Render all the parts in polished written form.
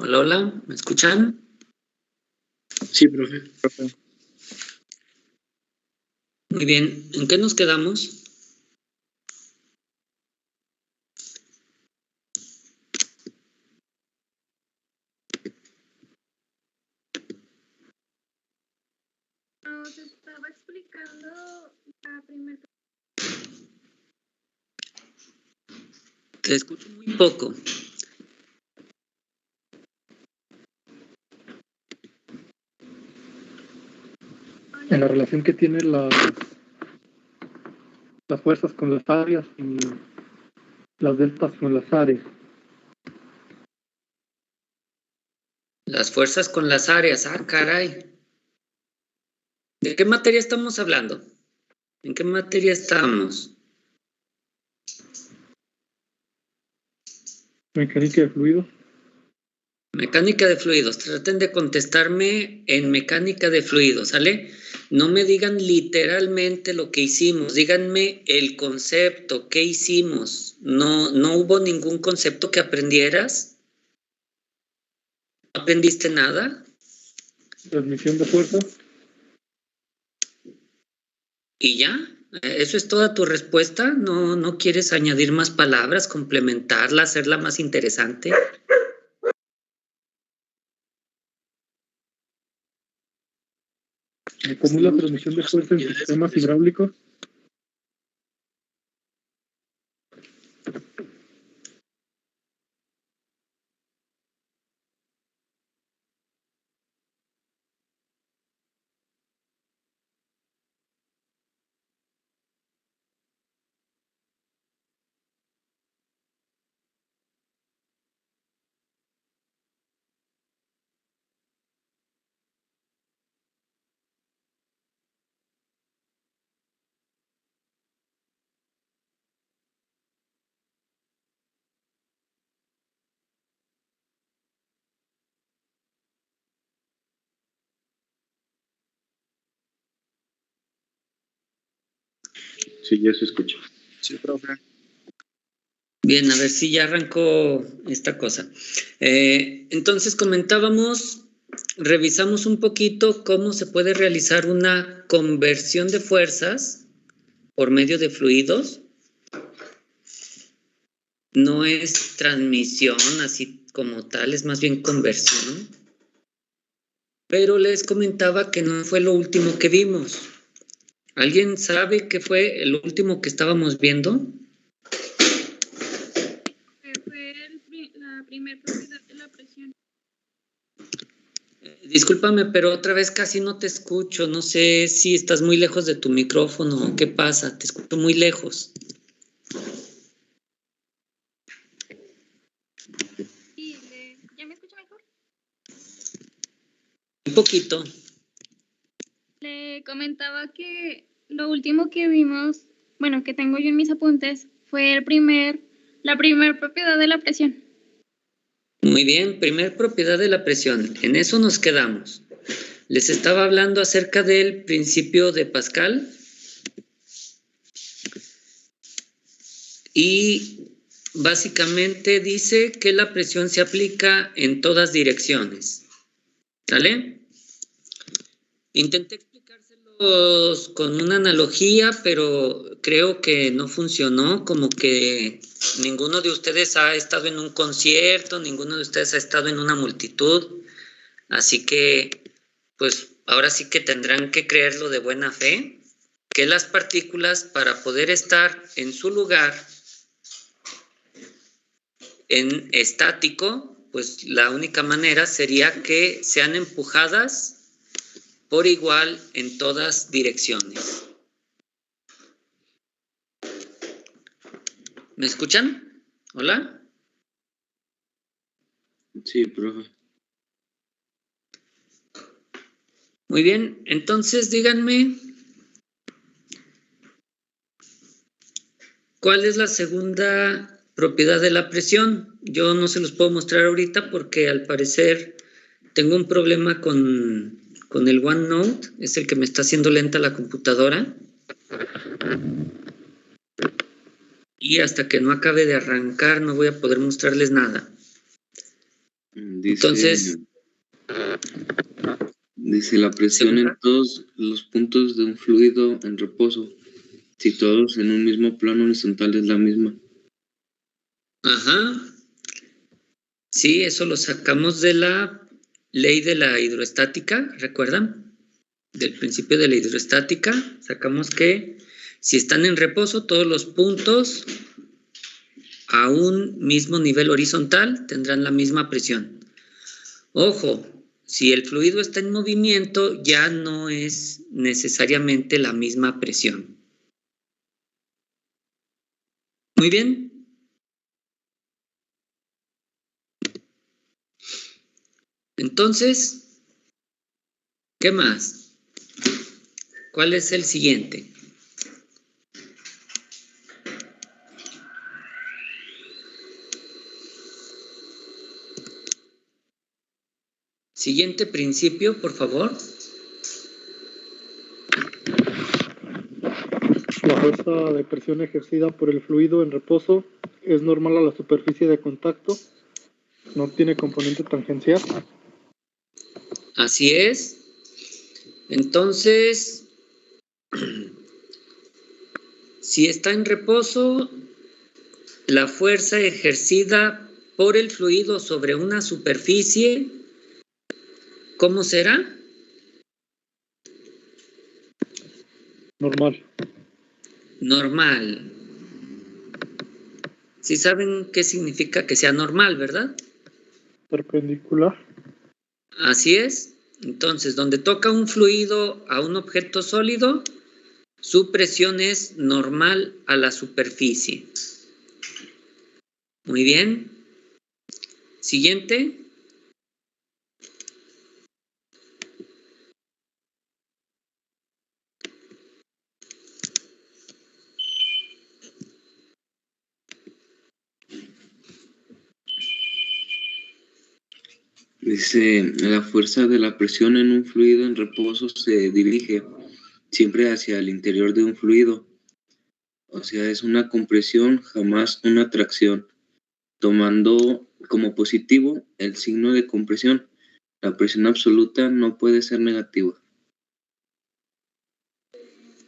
Hola, hola, ¿me escuchan? Sí, profe. Muy bien, ¿en qué nos quedamos? Nos estaba explicando la primera. Te escucho muy poco. En la relación que tienen las fuerzas con las áreas y las deltas con las áreas. Las fuerzas con las áreas, caray. ¿De qué materia estamos hablando? ¿En qué materia estamos? Mecánica de fluidos. Mecánica de fluidos. Traten de contestarme en mecánica de fluidos, ¿sale? No me digan literalmente lo que hicimos, díganme el concepto, ¿qué hicimos? ¿No hubo ningún concepto que aprendieras? ¿No aprendiste nada? Transmisión de fuerza. ¿Y ya? ¿Eso es toda tu respuesta? ¿No quieres añadir más palabras, complementarla, hacerla más interesante? ¿Cómo es la transmisión de fuerza en sistemas hidráulicos? Sí, ya se escucha. Sí, profe. Bien, a ver si ya arrancó esta cosa. Entonces revisamos un poquito cómo se puede realizar una conversión de fuerzas por medio de fluidos. No es transmisión así como tal, es más bien conversión. Pero les comentaba que no fue lo último que vimos. ¿Alguien sabe qué fue el último que estábamos viendo? Fue la primera propiedad de la presión. Discúlpame, pero otra vez casi no te escucho. No sé si estás muy lejos de tu micrófono o qué pasa. Te escucho muy lejos. Sí, ¿ya me escucha mejor? Un poquito. Le comentaba que lo último que vimos, bueno, que tengo yo en mis apuntes, fue la primera propiedad de la presión. Muy bien, primer propiedad de la presión. En eso nos quedamos. Les estaba hablando acerca del principio de Pascal. Y básicamente dice que la presión se aplica en todas direcciones. ¿Sale? Intenté explicárselos con una analogía, pero creo que no funcionó, como que ninguno de ustedes ha estado en un concierto, ninguno de ustedes ha estado en una multitud, así que, pues, ahora sí que tendrán que creerlo de buena fe, que las partículas, para poder estar en su lugar, en estático, pues la única manera sería que sean empujadas por igual en todas direcciones. ¿Me escuchan? ¿Hola? Sí, profe. Muy bien, entonces díganme, ¿cuál es la segunda propiedad de la presión? Yo no se los puedo mostrar ahorita porque al parecer tengo un problema con el OneNote, es el que me está haciendo lenta la computadora. Y hasta que no acabe de arrancar no voy a poder mostrarles nada. Entonces, dice la presión en todos los puntos de un fluido en reposo, si todos en un mismo plano horizontal es la misma. ajá. Sí, eso lo sacamos de la ley de la hidroestática, ¿recuerdan? Del principio de la hidroestática, sacamos que si están en reposo, todos los puntos a un mismo nivel horizontal tendrán la misma presión. Ojo, si el fluido está en movimiento, ya no es necesariamente la misma presión. Muy bien. Entonces, ¿qué más? ¿Cuál es el siguiente? Siguiente principio, por favor. La fuerza de presión ejercida por el fluido en reposo es normal a la superficie de contacto, no tiene componente tangencial. Así es. Entonces, si está en reposo, la fuerza ejercida por el fluido sobre una superficie, ¿cómo será? Normal. Normal. Sí saben qué significa que sea normal, ¿verdad? Perpendicular. Así es. Entonces, donde toca un fluido a un objeto sólido, su presión es normal a la superficie. Muy bien. Siguiente. Dice, la fuerza de la presión en un fluido en reposo se dirige siempre hacia el interior de un fluido. O sea, es una compresión, jamás una tracción. Tomando como positivo el signo de compresión, la presión absoluta no puede ser negativa.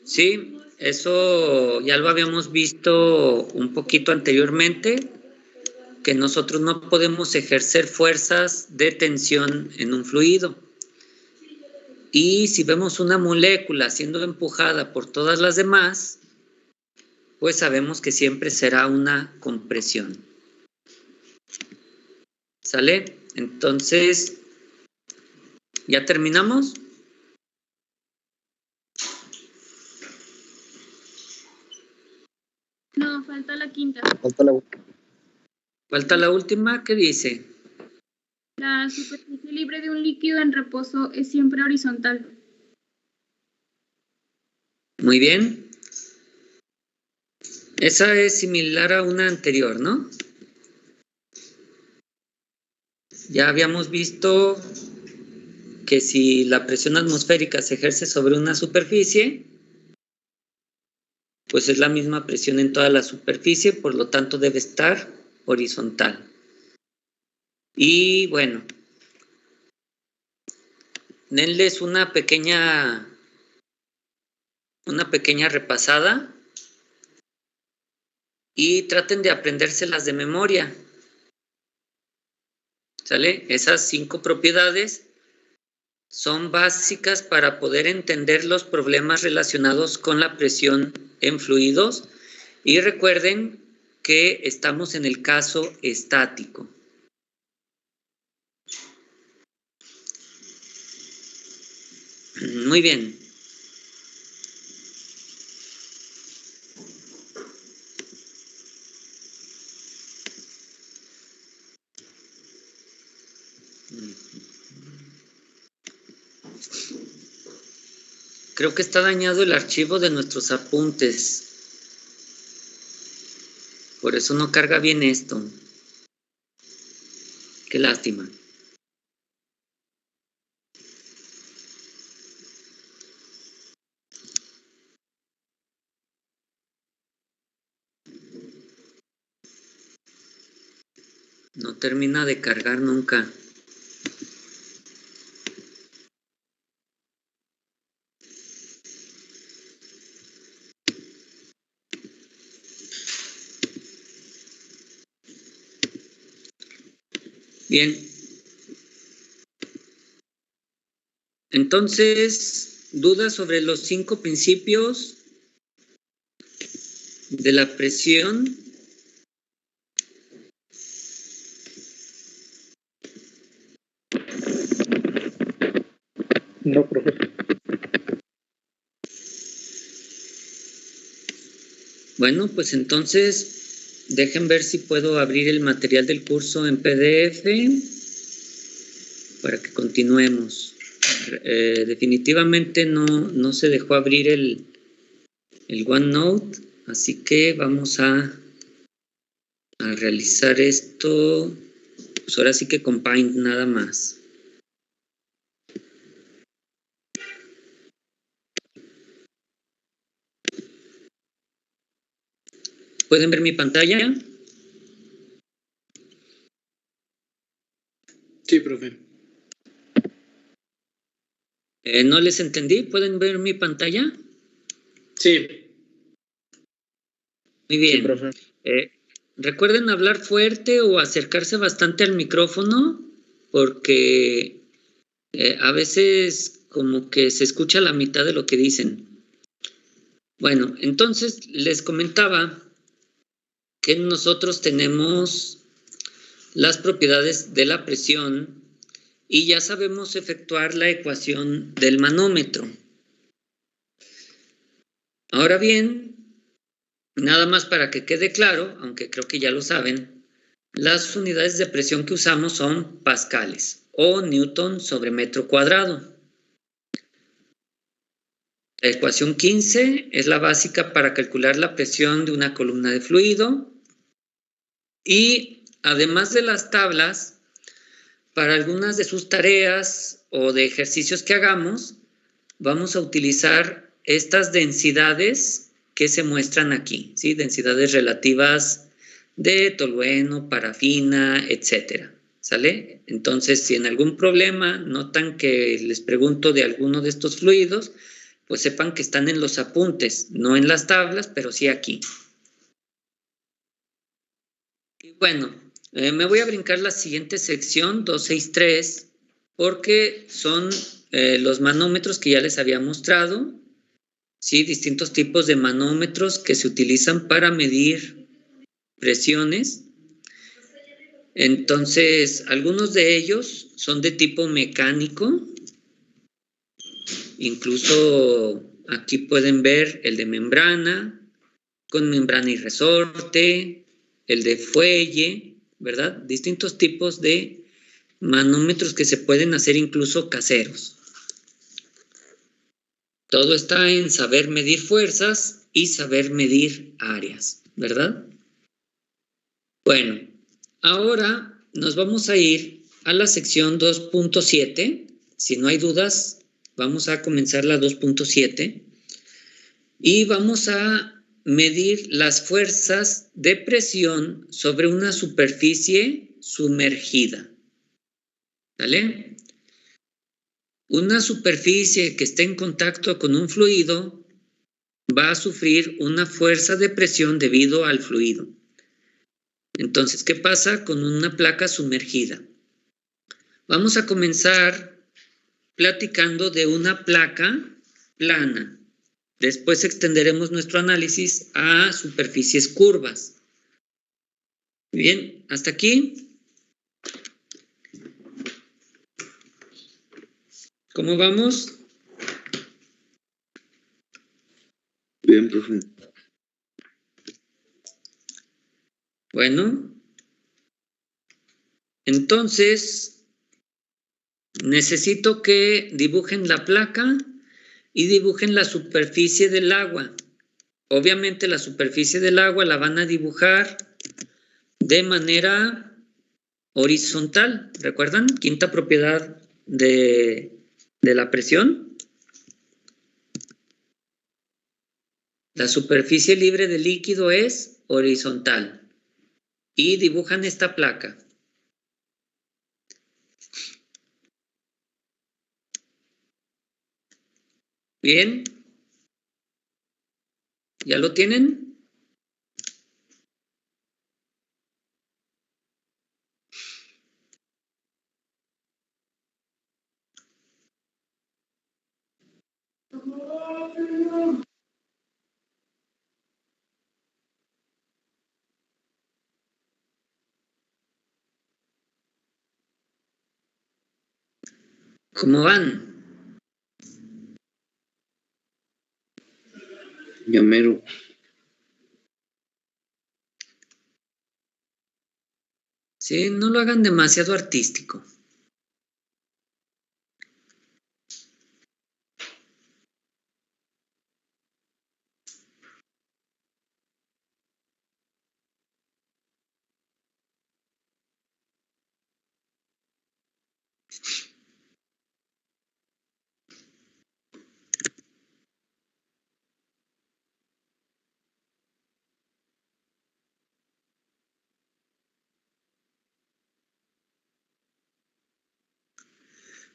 Sí, eso ya lo habíamos visto un poquito anteriormente, que nosotros no podemos ejercer fuerzas de tensión en un fluido. Y si vemos una molécula siendo empujada por todas las demás, pues sabemos que siempre será una compresión. ¿Sale? Entonces, ¿ya terminamos? No, falta la quinta. Falta la última, ¿qué dice? La superficie libre de un líquido en reposo es siempre horizontal. Muy bien. Esa es similar a una anterior, ¿no? Ya habíamos visto que si la presión atmosférica se ejerce sobre una superficie, pues es la misma presión en toda la superficie, por lo tanto debe estar horizontal. Y bueno, denles una pequeña repasada y traten de aprendérselas de memoria. ¿Sale? Esas 5 propiedades son básicas para poder entender los problemas relacionados con la presión en fluidos. Y recuerden que estamos en el caso estático. Muy bien. Creo que está dañado el archivo de nuestros apuntes. Por eso no carga bien esto. Qué lástima. No termina de cargar nunca. Bien. Entonces, ¿dudas sobre los 5 principios de la presión? No, profe. Bueno, pues entonces dejen ver si puedo abrir el material del curso en PDF para que continuemos. Definitivamente no se dejó abrir el OneNote, así que vamos a realizar esto, pues ahora sí que con Paint nada más. ¿Pueden ver mi pantalla? Sí, profe. No les entendí. ¿Pueden ver mi pantalla? Sí. Muy bien. Sí, profe. Recuerden hablar fuerte o acercarse bastante al micrófono, porque a veces como que se escucha la mitad de lo que dicen. Bueno, entonces les comentaba que nosotros tenemos las propiedades de la presión y ya sabemos efectuar la ecuación del manómetro. Ahora bien, nada más para que quede claro, aunque creo que ya lo saben, las unidades de presión que usamos son pascales o newton sobre metro cuadrado. La ecuación 15 es la básica para calcular la presión de una columna de fluido y además de las tablas, para algunas de sus tareas o de ejercicios que hagamos, vamos a utilizar estas densidades que se muestran aquí, ¿sí? Densidades relativas de tolueno, parafina, etcétera, ¿sale? Entonces, si en algún problema notan que les pregunto de alguno de estos fluidos, pues sepan que están en los apuntes, no en las tablas, pero sí aquí. Y bueno, me voy a brincar la siguiente sección, 263, porque son los manómetros que ya les había mostrado, ¿sí? Distintos tipos de manómetros que se utilizan para medir presiones. Entonces, algunos de ellos son de tipo mecánico. Incluso aquí pueden ver el de membrana, con membrana y resorte, el de fuelle, ¿verdad? Distintos tipos de manómetros que se pueden hacer incluso caseros. Todo está en saber medir fuerzas y saber medir áreas, ¿verdad? Bueno, ahora nos vamos a ir a la sección 2.7. Si no hay dudas, vamos a comenzar la 2.7 y vamos a medir las fuerzas de presión sobre una superficie sumergida. ¿Vale? Una superficie que esté en contacto con un fluido va a sufrir una fuerza de presión debido al fluido. Entonces, ¿qué pasa con una placa sumergida? Vamos a comenzar platicando de una placa plana. Después extenderemos nuestro análisis a superficies curvas. Bien, hasta aquí. ¿Cómo vamos? Bien, profe. Bueno, entonces necesito que dibujen la placa y dibujen la superficie del agua. Obviamente la superficie del agua la van a dibujar de manera horizontal. ¿Recuerdan? Quinta propiedad de la presión. La superficie libre de líquido es horizontal. Y dibujan esta placa. Bien. ¿Ya lo tienen? ¿Cómo van? Ya mero. Sí, no lo hagan demasiado artístico.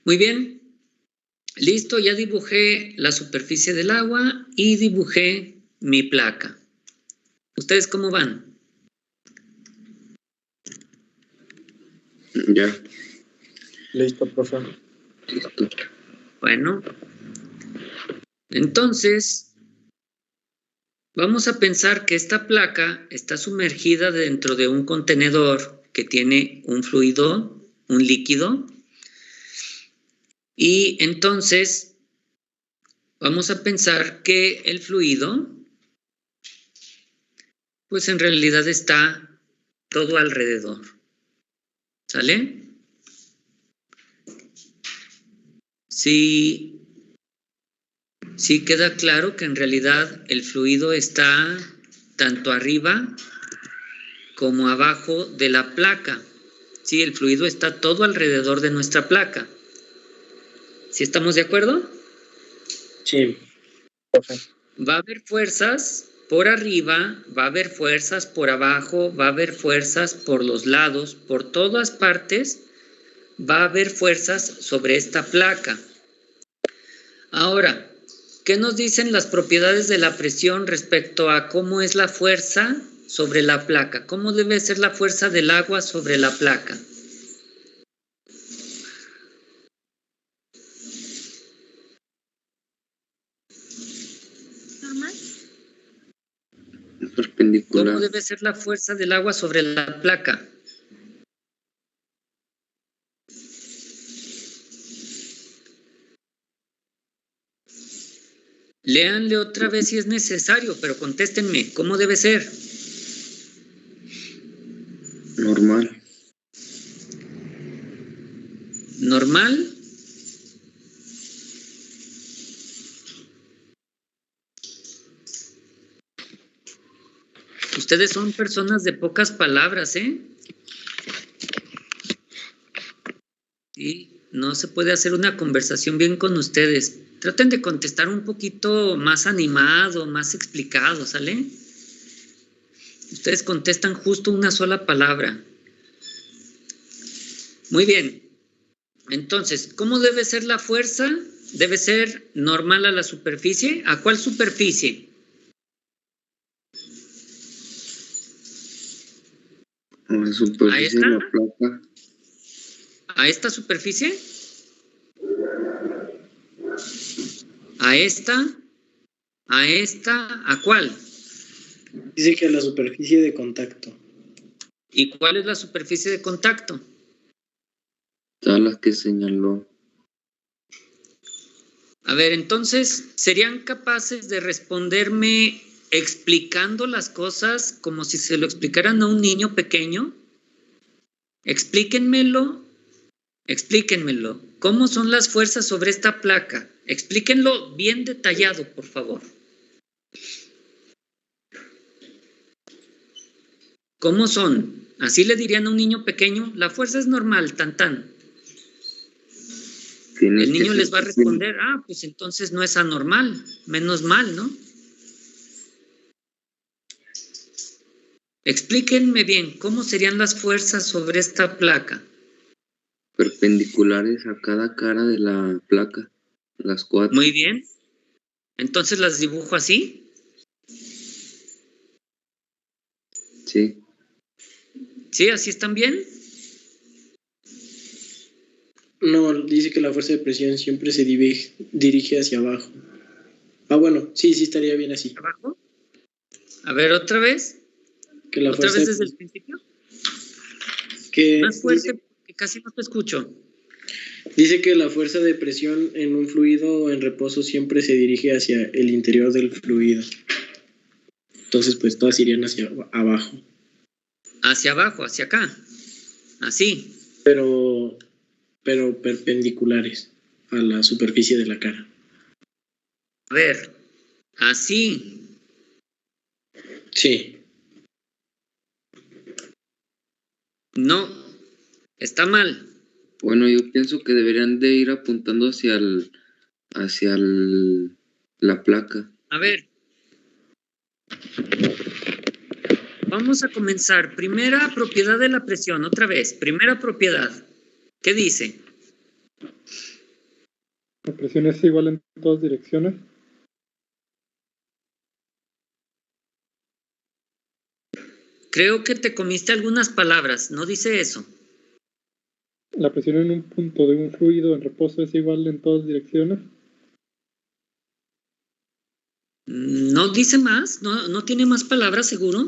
Muy bien. Listo, ya dibujé la superficie del agua y dibujé mi placa. ¿Ustedes cómo van? Ya. Listo, profe. Listo. Bueno, entonces vamos a pensar que esta placa está sumergida dentro de un contenedor que tiene un fluido, un líquido, y entonces vamos a pensar que el fluido, pues en realidad está todo alrededor. ¿Sale? Sí queda claro que en realidad el fluido está tanto arriba como abajo de la placa. Sí, el fluido está todo alrededor de nuestra placa. ¿Sí estamos de acuerdo? Sí. Va a haber fuerzas por arriba, va a haber fuerzas por abajo, va a haber fuerzas por los lados, por todas partes va a haber fuerzas sobre esta placa. Ahora, ¿qué nos dicen las propiedades de la presión respecto a cómo es la fuerza sobre la placa? ¿Cómo debe ser la fuerza del agua sobre la placa? ¿Normal? Perpendicular. ¿Cómo debe ser la fuerza del agua sobre la placa? Léanle otra vez si es necesario, pero contéstenme, ¿cómo debe ser? Normal. ¿Normal? Ustedes son personas de pocas palabras, ¿eh? Y no se puede hacer una conversación bien con ustedes. Traten de contestar un poquito más animado, más explicado, ¿sale? Ustedes contestan justo una sola palabra. Muy bien. Entonces, ¿cómo debe ser la fuerza? ¿Debe ser normal a la superficie? ¿A cuál superficie? La superficie de la placa. ¿A esta superficie? ¿A esta? ¿A esta? ¿A cuál? Dice que la superficie de contacto. ¿Y cuál es la superficie de contacto? Todas las que señaló. A ver, entonces, ¿serían capaces de responderme explicando las cosas como si se lo explicaran a un niño pequeño? Explíquenmelo. ¿Cómo son las fuerzas sobre esta placa? Explíquenlo bien detallado, por favor. ¿Cómo son? Así le dirían a un niño pequeño, la fuerza es normal, tan. El niño les va a responder, pues entonces no es anormal, menos mal, ¿no? Explíquenme bien, ¿cómo serían las fuerzas sobre esta placa? Perpendiculares a cada cara de la placa, las 4. Muy bien. Entonces las dibujo así. Sí. ¿Sí? ¿Así están bien? No, dice que la fuerza de presión siempre se dirige hacia abajo. bueno, sí estaría bien así. ¿Abajo? A ver, otra vez. Que la ¿Otra fuerza vez desde el principio? que Más fuerte, porque casi no te escucho. dice que la fuerza de presión en un fluido en reposo siempre se dirige hacia el interior del fluido. Entonces, pues todas irían hacia abajo. Hacia abajo, hacia acá. Así. Pero perpendiculares a la superficie de la cara. A ver. Así. Sí. No. Está mal. Bueno, yo pienso que deberían de ir apuntando la placa. A ver. Vamos a comenzar. Primera propiedad de la presión. Otra vez. Primera propiedad. ¿Qué dice? La presión es igual en todas direcciones. Creo que te comiste algunas palabras. No dice eso. La presión en un punto de un fluido en reposo es igual en todas direcciones. No dice más. No tiene más palabras, seguro.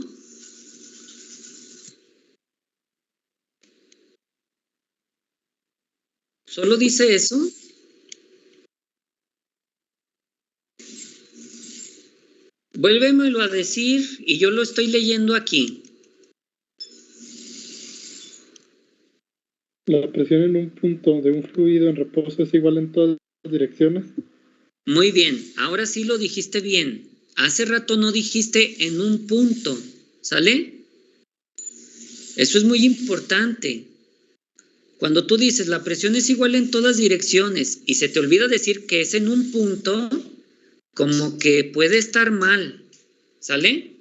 ¿Solo dice eso? Vuélvemelo a decir y yo lo estoy leyendo aquí. La presión en un punto de un fluido en reposo es igual en todas direcciones. Muy bien, ahora sí lo dijiste bien. Hace rato no dijiste en un punto, ¿sale? Eso es muy importante. Cuando tú dices la presión es igual en todas direcciones y se te olvida decir que es en un punto, como que puede estar mal, ¿sale?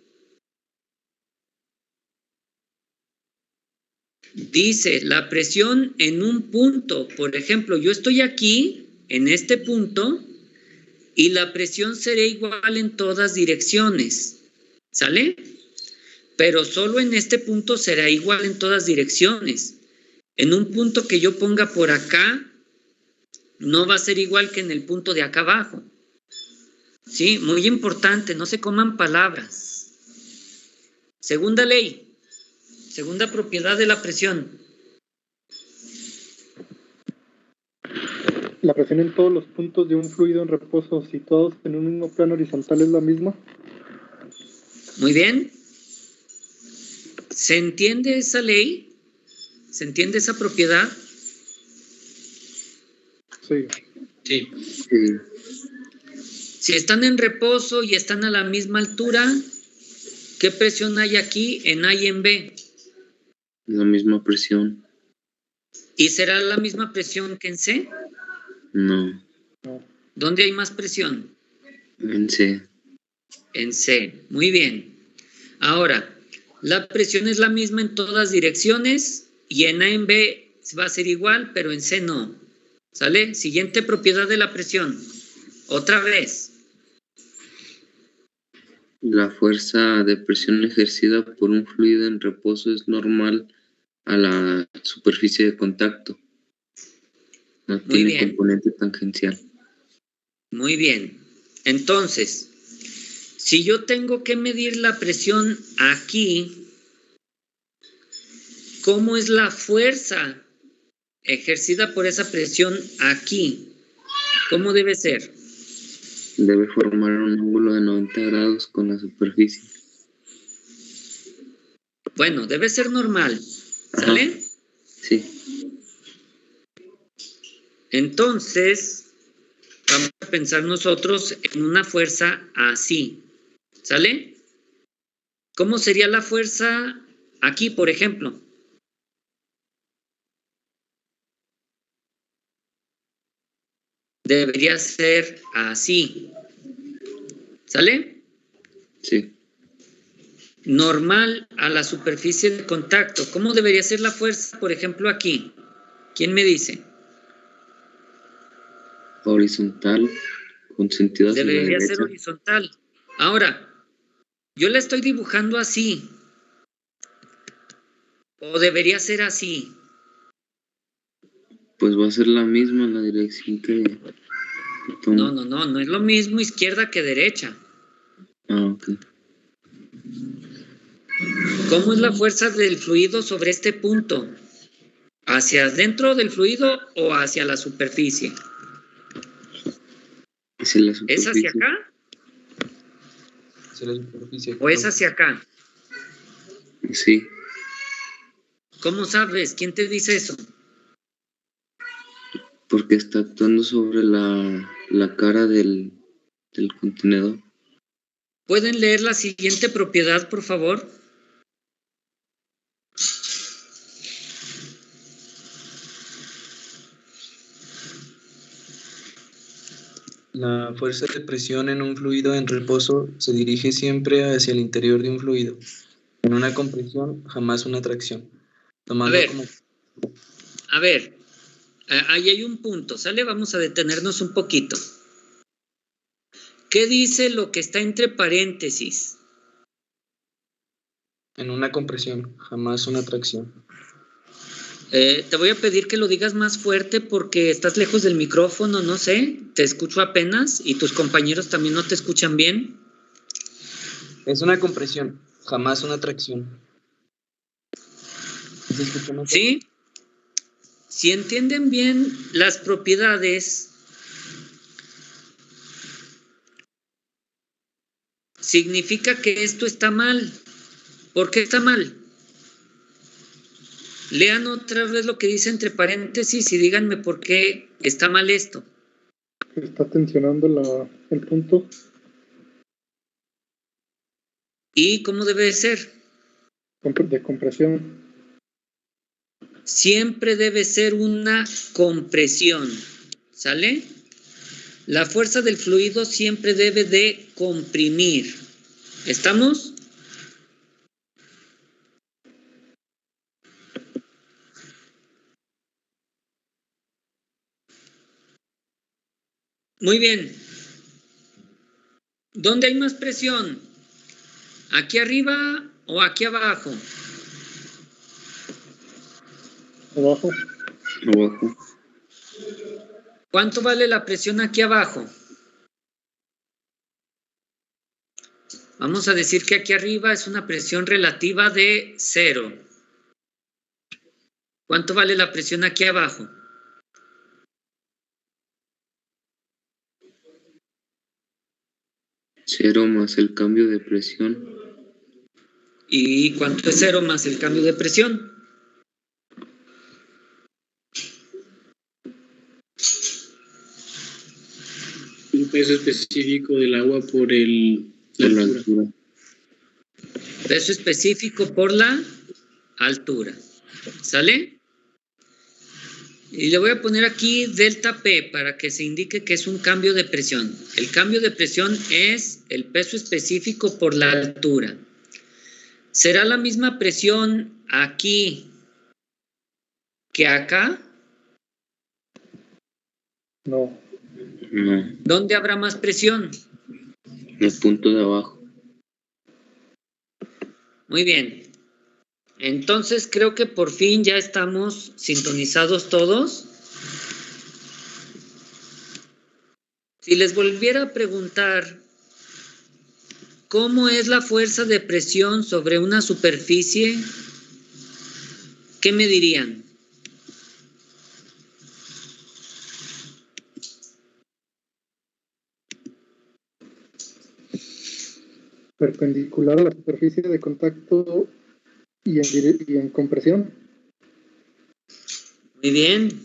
Dice la presión en un punto. Por ejemplo, yo estoy aquí, en este punto, y la presión será igual en todas direcciones, ¿sale? Pero solo en este punto será igual en todas direcciones. En un punto que yo ponga por acá, no va a ser igual que en el punto de acá abajo. Sí, muy importante, no se coman palabras. Segunda ley, segunda propiedad de la presión. La presión en todos los puntos de un fluido en reposo situados en un mismo plano horizontal es la misma. Muy bien. ¿Se entiende esa ley? ¿Se entiende esa propiedad? Sí. Sí. Si están en reposo y están a la misma altura, ¿qué presión hay aquí en A y en B? La misma presión. ¿Y será la misma presión que en C? No. ¿Dónde hay más presión? En C. En C. Muy bien. Ahora, la presión es la misma en todas direcciones y en A y en B va a ser igual, pero en C no. ¿Sale? Siguiente propiedad de la presión. Otra vez. La fuerza de presión ejercida por un fluido en reposo es normal a la superficie de contacto. No tiene bien. componente tangencial. Muy bien. Entonces, si yo tengo que medir la presión aquí, ¿cómo es la fuerza ejercida por esa presión aquí? ¿Cómo debe ser? Debe formar un ángulo de 90 grados con la superficie. Bueno, debe ser normal. ¿Sale? Ajá. Sí. Entonces, vamos a pensar nosotros en una fuerza así. ¿Sale? ¿Cómo sería la fuerza aquí, por ejemplo? Debería ser así. ¿Sale? Sí. Normal a la superficie de contacto. ¿Cómo debería ser la fuerza, por ejemplo, aquí? ¿Quién me dice? Horizontal, con sentido hacia la Debería ser derecha. horizontal. Ahora, yo la estoy dibujando así. ¿O debería ser así? Pues va a ser la misma la dirección que... No es lo mismo izquierda que derecha. Ok. ¿Cómo es la fuerza del fluido sobre este punto? ¿Hacia adentro del fluido o hacia la superficie? Hacia la ¿Es superficie. hacia acá Hacia la superficie. o es hacia acá? Sí, ¿Cómo sabes? ¿Quién te dice eso? porque está actuando sobre la cara del contenedor. ¿Pueden leer la siguiente propiedad, por favor? La fuerza de presión en un fluido en reposo se dirige siempre hacia el interior de un fluido. En una compresión, jamás una tracción. Tomando A ver, ahí hay un punto, ¿sale? Vamos a detenernos un poquito. ¿Qué dice lo que está entre paréntesis? En una compresión, jamás una tracción. Te voy a pedir que lo digas más fuerte porque estás lejos del micrófono, no sé, te escucho apenas y tus compañeros también no te escuchan bien. Es una compresión, jamás una tracción. ¿Se escucha mejor? ¿Sí? Si entienden bien las propiedades, significa que esto está mal. ¿Por qué está mal? Lean otra vez lo que dice entre paréntesis y díganme por qué está mal esto. Está tensionando el punto. ¿Y cómo debe de ser? De compresión. Siempre debe ser una compresión, ¿sale? La fuerza del fluido siempre debe de comprimir. ¿Estamos? Muy bien. ¿Dónde hay más presión? ¿Aquí arriba o aquí abajo? Abajo. Abajo. ¿Cuánto vale la presión aquí abajo? Vamos a decir que aquí arriba es una presión relativa de 0. ¿Cuánto vale la presión aquí abajo? Cero más el cambio de presión. ¿Y cuánto es 0 más el cambio de presión? El peso específico del agua por la altura. Peso específico por la altura. ¿Sale? Y le voy a poner aquí delta P para que se indique que es un cambio de presión. El cambio de presión es el peso específico por la altura. ¿Será la misma presión aquí que acá? No. No, ¿Dónde habrá más presión? el punto de abajo. Muy bien. Entonces creo que por fin ya estamos sintonizados todos. Si les volviera a preguntar cómo es la fuerza de presión sobre una superficie, ¿qué me dirían? Perpendicular a la superficie de contacto y en compresión. Muy bien.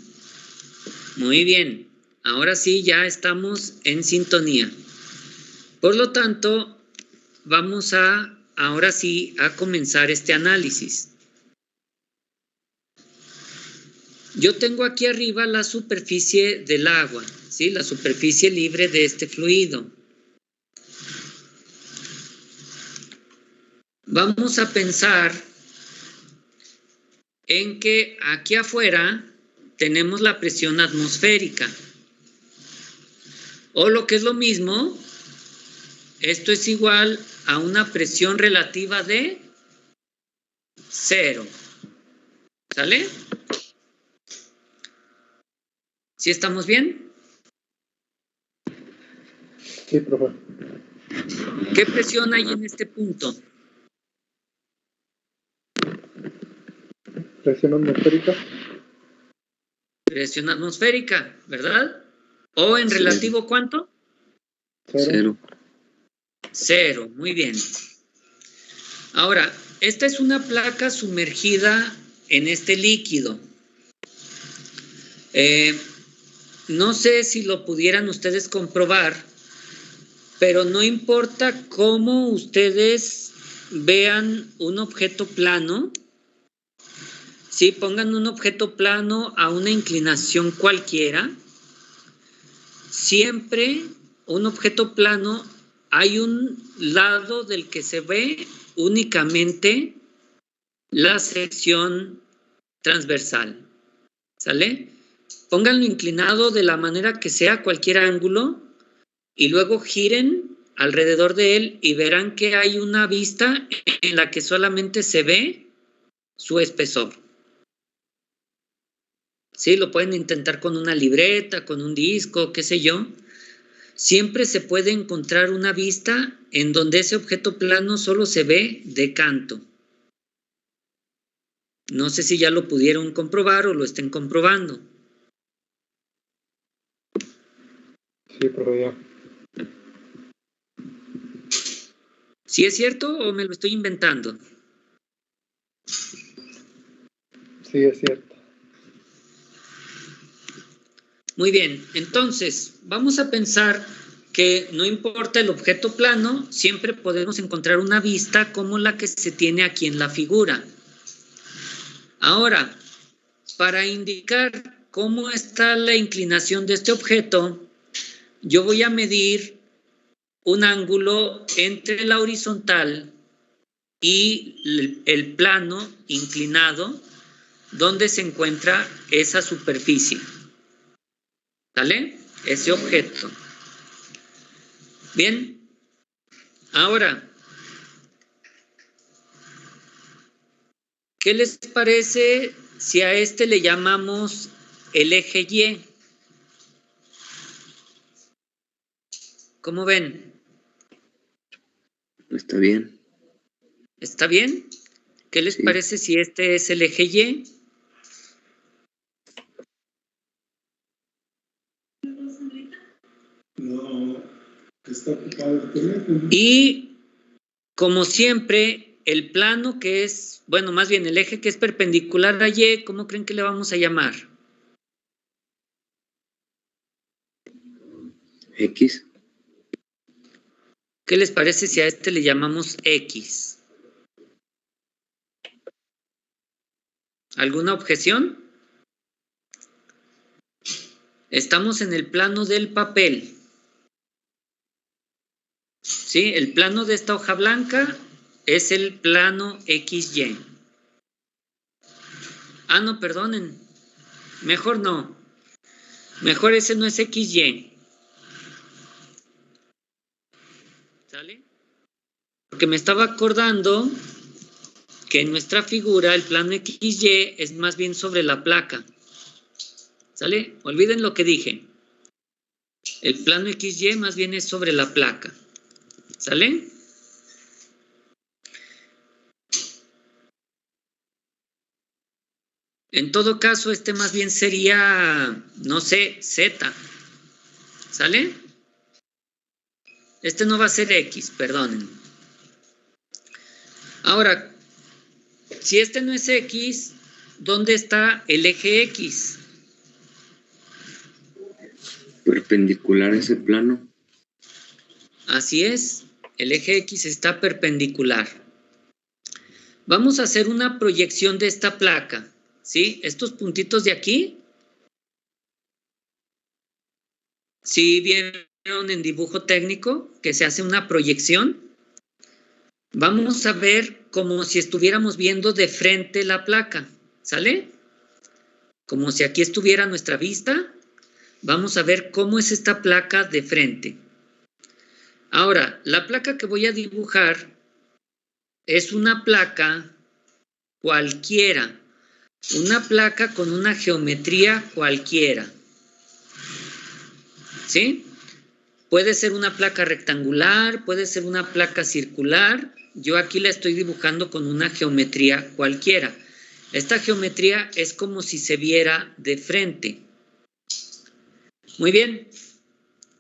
Muy bien. Ahora sí ya estamos en sintonía. Por lo tanto, vamos ahora sí a comenzar este análisis. Yo tengo aquí arriba la superficie del agua, ¿sí? La superficie libre de este fluido. Vamos a pensar en que aquí afuera tenemos la presión atmosférica. O lo que es lo mismo, esto es igual a una presión relativa de 0. ¿Sale? ¿Sí estamos bien? Sí, profe. ¿Qué presión hay en este punto? Presión atmosférica. Presión atmosférica, ¿verdad? ¿O en Cero. relativo cuánto? 0. 0, muy bien. Ahora, esta es una placa sumergida en este líquido. No sé si lo pudieran ustedes comprobar, pero no importa cómo ustedes vean un objeto plano, si pongan un objeto plano a una inclinación cualquiera, siempre un objeto plano hay un lado del que se ve únicamente la sección transversal. ¿Sale? Pónganlo inclinado de la manera que sea, cualquier ángulo, y luego giren alrededor de él y verán que hay una vista en la que solamente se ve su espesor. Sí, lo pueden intentar con una libreta, con un disco, qué sé yo. Siempre se puede encontrar una vista en donde ese objeto plano solo se ve de canto. No sé si ya lo pudieron comprobar o lo estén comprobando. Sí, profe, ya. ¿Sí es cierto o me lo estoy inventando? Sí, es cierto. Muy bien, entonces vamos a pensar que no importa el objeto plano, siempre podemos encontrar una vista como la que se tiene aquí en la figura. Ahora, para indicar cómo está la inclinación de este objeto, yo voy a medir un ángulo entre la horizontal y el plano inclinado donde se encuentra esa superficie. ¿Sale? Ese objeto. Bien. Ahora, ¿qué les parece si a este le llamamos el eje Y? ¿Cómo ven? Está bien. ¿Está bien? ¿Qué les parece si este es el eje Y? No, está ocupado el teléfono. Y como siempre, el plano que es, bueno, más bien el eje que es perpendicular a Y, ¿cómo creen que le vamos a llamar? X. ¿Qué les parece si a este le llamamos X? ¿Alguna objeción? Estamos en el plano del papel. ¿Sí? El plano de esta hoja blanca es el plano XY. Ah, no, perdonen. Mejor no. Mejor ese no es XY. ¿Sale? Porque me estaba acordando que en nuestra figura el plano XY es más bien sobre la placa. ¿Sale? Olviden lo que dije. El plano XY más bien es sobre la placa. ¿Sale? En todo caso, este más bien sería, no sé, Z. ¿Sale? Este no va a ser X, perdonen. Ahora, si este no es X, ¿dónde está el eje X? Perpendicular a ese plano. Así es, el eje X está perpendicular. Vamos a hacer una proyección de esta placa, ¿sí? Estos puntitos de aquí, ¿sí vieron en dibujo técnico que se hace una proyección? Vamos a ver como si estuviéramos viendo de frente la placa, ¿sale? Como si aquí estuviera nuestra vista. Vamos a ver cómo es esta placa de frente. Ahora, la placa que voy a dibujar es una placa cualquiera, una placa con una geometría cualquiera. ¿Sí? Puede ser una placa rectangular, puede ser una placa circular. Yo aquí la estoy dibujando con una geometría cualquiera. Esta geometría es como si se viera de frente. Muy bien.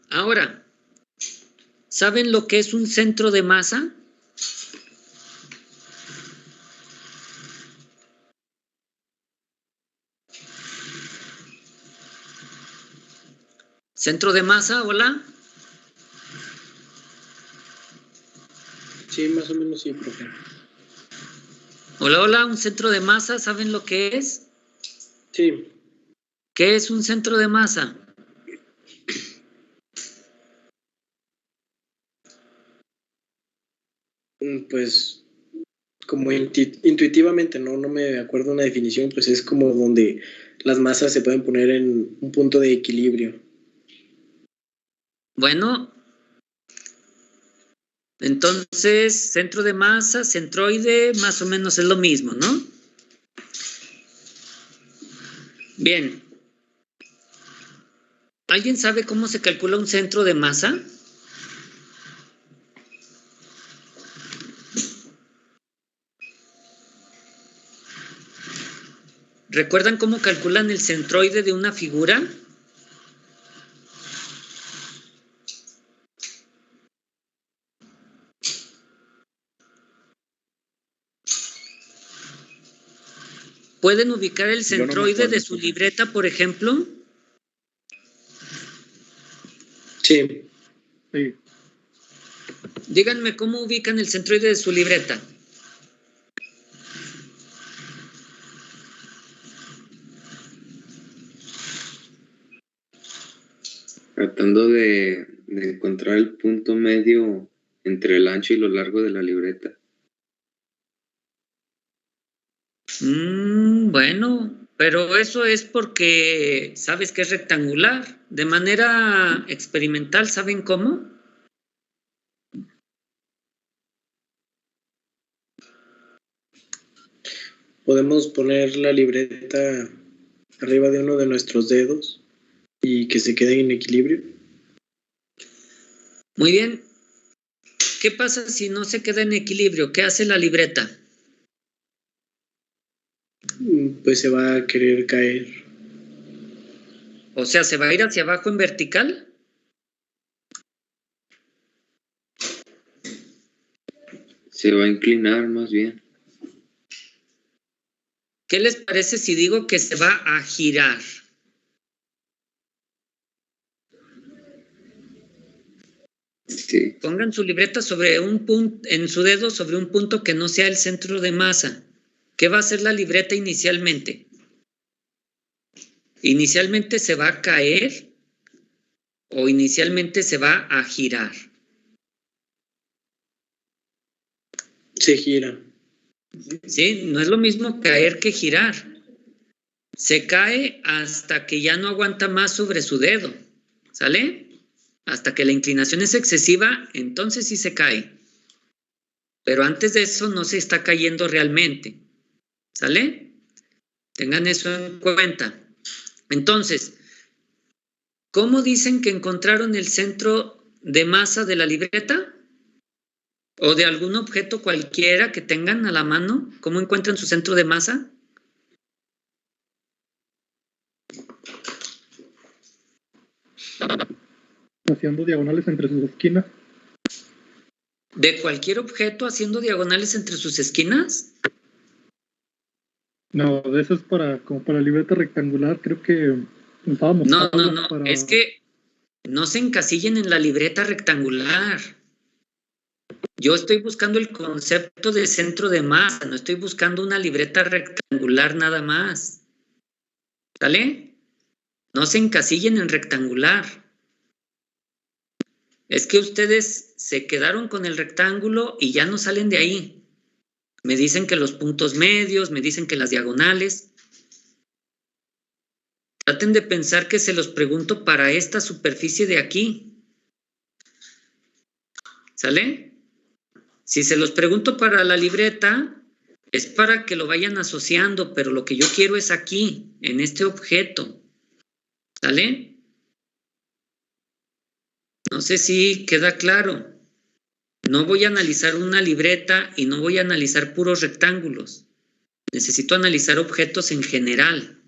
Ahora, ¿saben lo que es un centro de masa? ¿Centro de masa? Hola. Sí, más o menos sí, profe. Hola, hola, un centro de masa, ¿saben lo que es? Sí, ¿Qué es un centro de masa? pues como intuitivamente no me acuerdo una definición, pues es como donde las masas se pueden poner en un punto de equilibrio. Bueno, entonces, centro de masa, centroide, más o menos es lo mismo, ¿no? Bien. ¿Alguien sabe cómo se calcula un centro de masa? ¿Recuerdan cómo calculan el centroide de una figura? ¿Pueden ubicar el centroide de su libreta, por ejemplo? Sí, Sí. Díganme cómo ubican el centroide de su libreta. Tratando de encontrar el punto medio entre el ancho y lo largo de la libreta. Bueno, pero eso es porque sabes que es rectangular. De manera experimental, ¿saben cómo? podemos poner la libreta arriba de uno de nuestros dedos y que se quede en equilibrio. Muy bien. ¿Qué pasa si no se queda en equilibrio? ¿Qué hace la libreta? Pues se va a querer caer. O sea, ¿se va a ir hacia abajo en vertical? Se va a inclinar más bien. ¿Qué les parece si digo que se va a girar? Sí. Pongan su libreta sobre un punto, en su dedo sobre un punto que no sea el centro de masa. ¿Qué va a hacer la libreta inicialmente? ¿Inicialmente se va a caer o inicialmente se va a girar? Se gira. ¿Sí? No es lo mismo caer que girar. Se cae hasta que ya no aguanta más sobre su dedo. ¿Sale? Hasta que la inclinación es excesiva, entonces sí se cae. Pero antes de eso no se está cayendo realmente. ¿Sale? Tengan eso en cuenta. Entonces, ¿cómo dicen que encontraron el centro de masa de la libreta? ¿O de algún objeto cualquiera que tengan a la mano? ¿Cómo encuentran su centro de masa? Haciendo diagonales entre sus esquinas. ¿De cualquier objeto haciendo diagonales entre sus esquinas? No, de eso es como para libreta rectangular, creo que usábamos No, tablas para... es que no se encasillen en la libreta rectangular. Yo estoy buscando el concepto de centro de masa, no estoy buscando una libreta rectangular nada más. ¿Sale? No se encasillen en rectangular. Es que ustedes se quedaron con el rectángulo y ya no salen de ahí. Me dicen que los puntos medios, me dicen que las diagonales. Traten de pensar que se los pregunto para esta superficie de aquí. ¿Sale? Si se los pregunto para la libreta, es para que lo vayan asociando, pero lo que yo quiero es aquí, en este objeto. ¿Sale? No sé si queda claro. No voy a analizar una libreta y no voy a analizar puros rectángulos. Necesito analizar objetos en general.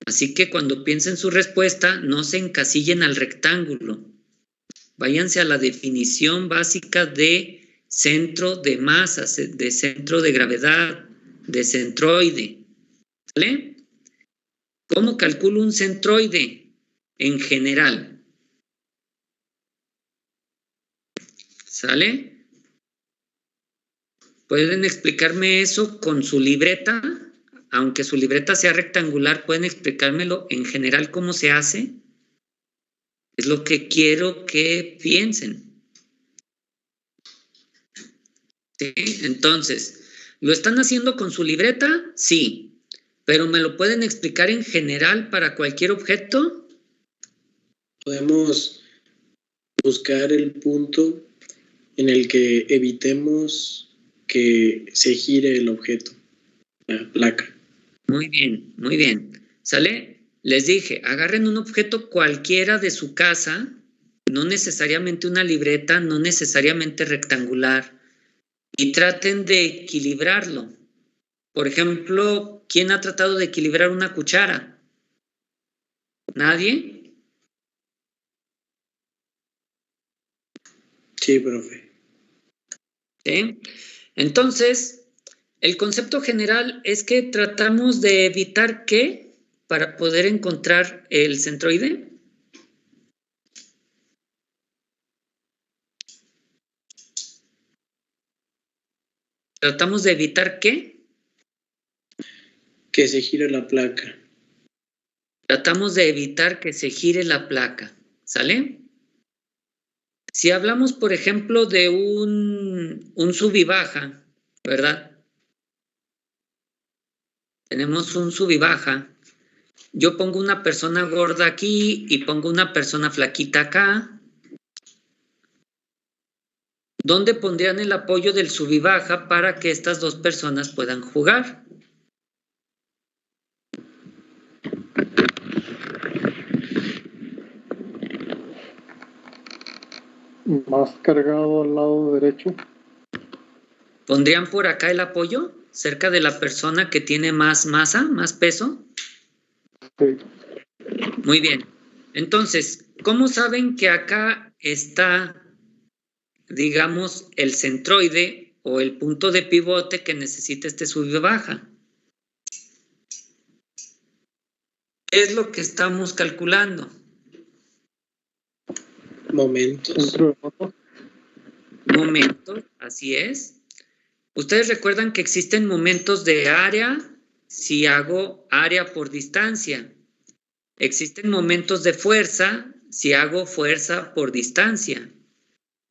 Así que cuando piensen su respuesta, no se encasillen al rectángulo. Váyanse a la definición básica de centro de masa, de centro de gravedad, de centroide. ¿Sale? ¿Cómo calculo un centroide en general? ¿Sale? ¿Pueden explicarme eso con su libreta? Aunque su libreta sea rectangular, ¿pueden explicármelo en general cómo se hace? Es lo que quiero que piensen. ¿Sí? Entonces, ¿lo están haciendo con su libreta? Sí. ¿Pero me lo pueden explicar en general para cualquier objeto? Podemos buscar el punto en el que evitemos que se gire el objeto, la placa. Muy bien, muy bien. ¿Sale? Les dije, agarren un objeto cualquiera de su casa, no necesariamente una libreta, no necesariamente rectangular, y traten de equilibrarlo. Por ejemplo, ¿quién ha tratado de equilibrar una cuchara? ¿Nadie? Sí, profe. ¿Sí? Entonces, el concepto general es que tratamos de evitar ¿qué? Para poder encontrar el centroide. ¿Tratamos de evitar qué? Que se gire la placa. Tratamos de evitar que se gire la placa. ¿Sale? Si hablamos, por ejemplo, de un sub y baja, ¿verdad? Tenemos un sub y baja. Yo pongo una persona gorda aquí y pongo una persona flaquita acá. ¿Dónde pondrían el apoyo del sub y baja para que estas dos personas puedan jugar? Más cargado al lado derecho. ¿Pondrían por acá el apoyo? ¿Cerca de la persona que tiene más masa, más peso? Sí. Muy bien. Entonces, ¿cómo saben que acá está, digamos, el centroide o el punto de pivote que necesita este sub y baja? ¿Qué es lo que estamos calculando? Momentos. Centro de masa. Momentos, así es. Ustedes recuerdan que existen momentos de área si hago área por distancia. Existen momentos de fuerza si hago fuerza por distancia.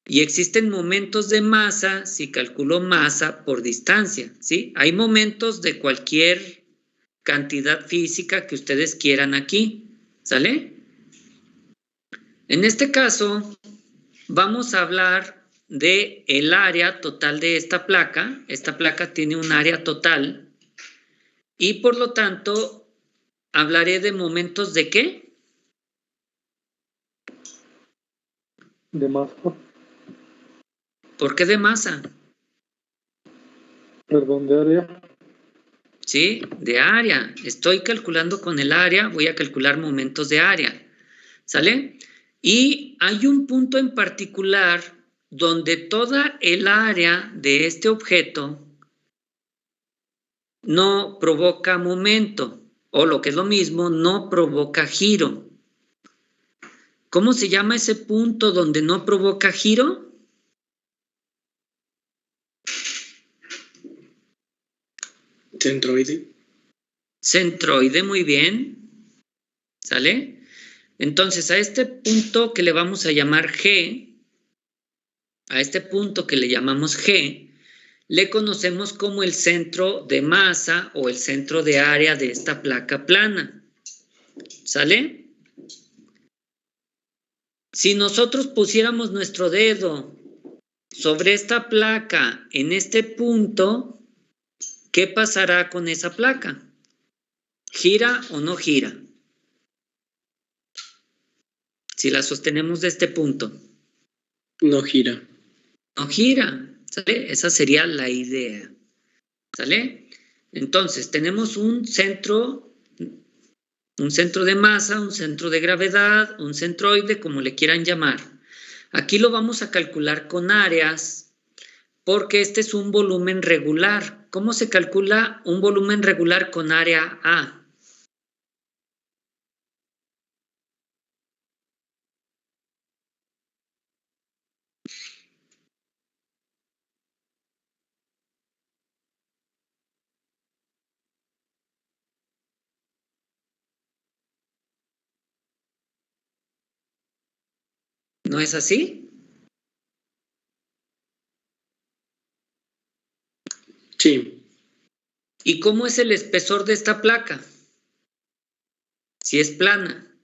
Y existen momentos de masa si calculo masa por distancia, ¿sí? Hay momentos de cualquier cantidad física que ustedes quieran aquí, ¿sale? En este caso, vamos a hablar de el área total de esta placa. Esta placa tiene un área total y por lo tanto hablaré de momentos de ¿qué? De masa. ¿Por qué de masa? Perdón, de área. ¿Sí? De área. Estoy calculando con el área, voy a calcular momentos de área. ¿Sale? Y hay un punto en particular donde toda el área de este objeto no provoca momento, o lo que es lo mismo, no provoca giro. ¿Cómo se llama ese punto donde no provoca giro? Centroide. Centroide, muy bien. ¿Sale? Entonces, a este punto que le vamos a llamar G, a este punto que le llamamos G, le conocemos como el centro de masa o el centro de área de esta placa plana. ¿Sale? Si nosotros pusiéramos nuestro dedo sobre esta placa en este punto, ¿qué pasará con esa placa? ¿Gira o no gira? Si la sostenemos de este punto. No gira. No gira, ¿sale? Esa sería la idea, ¿sale? Entonces, tenemos un centro de masa, un centro de gravedad, un centroide, como le quieran llamar. Aquí lo vamos a calcular con áreas, porque este es un volumen regular. ¿Cómo se calcula un volumen regular con área A? ¿No es así? Sí. ¿Y cómo es el espesor de esta placa? Si es plana.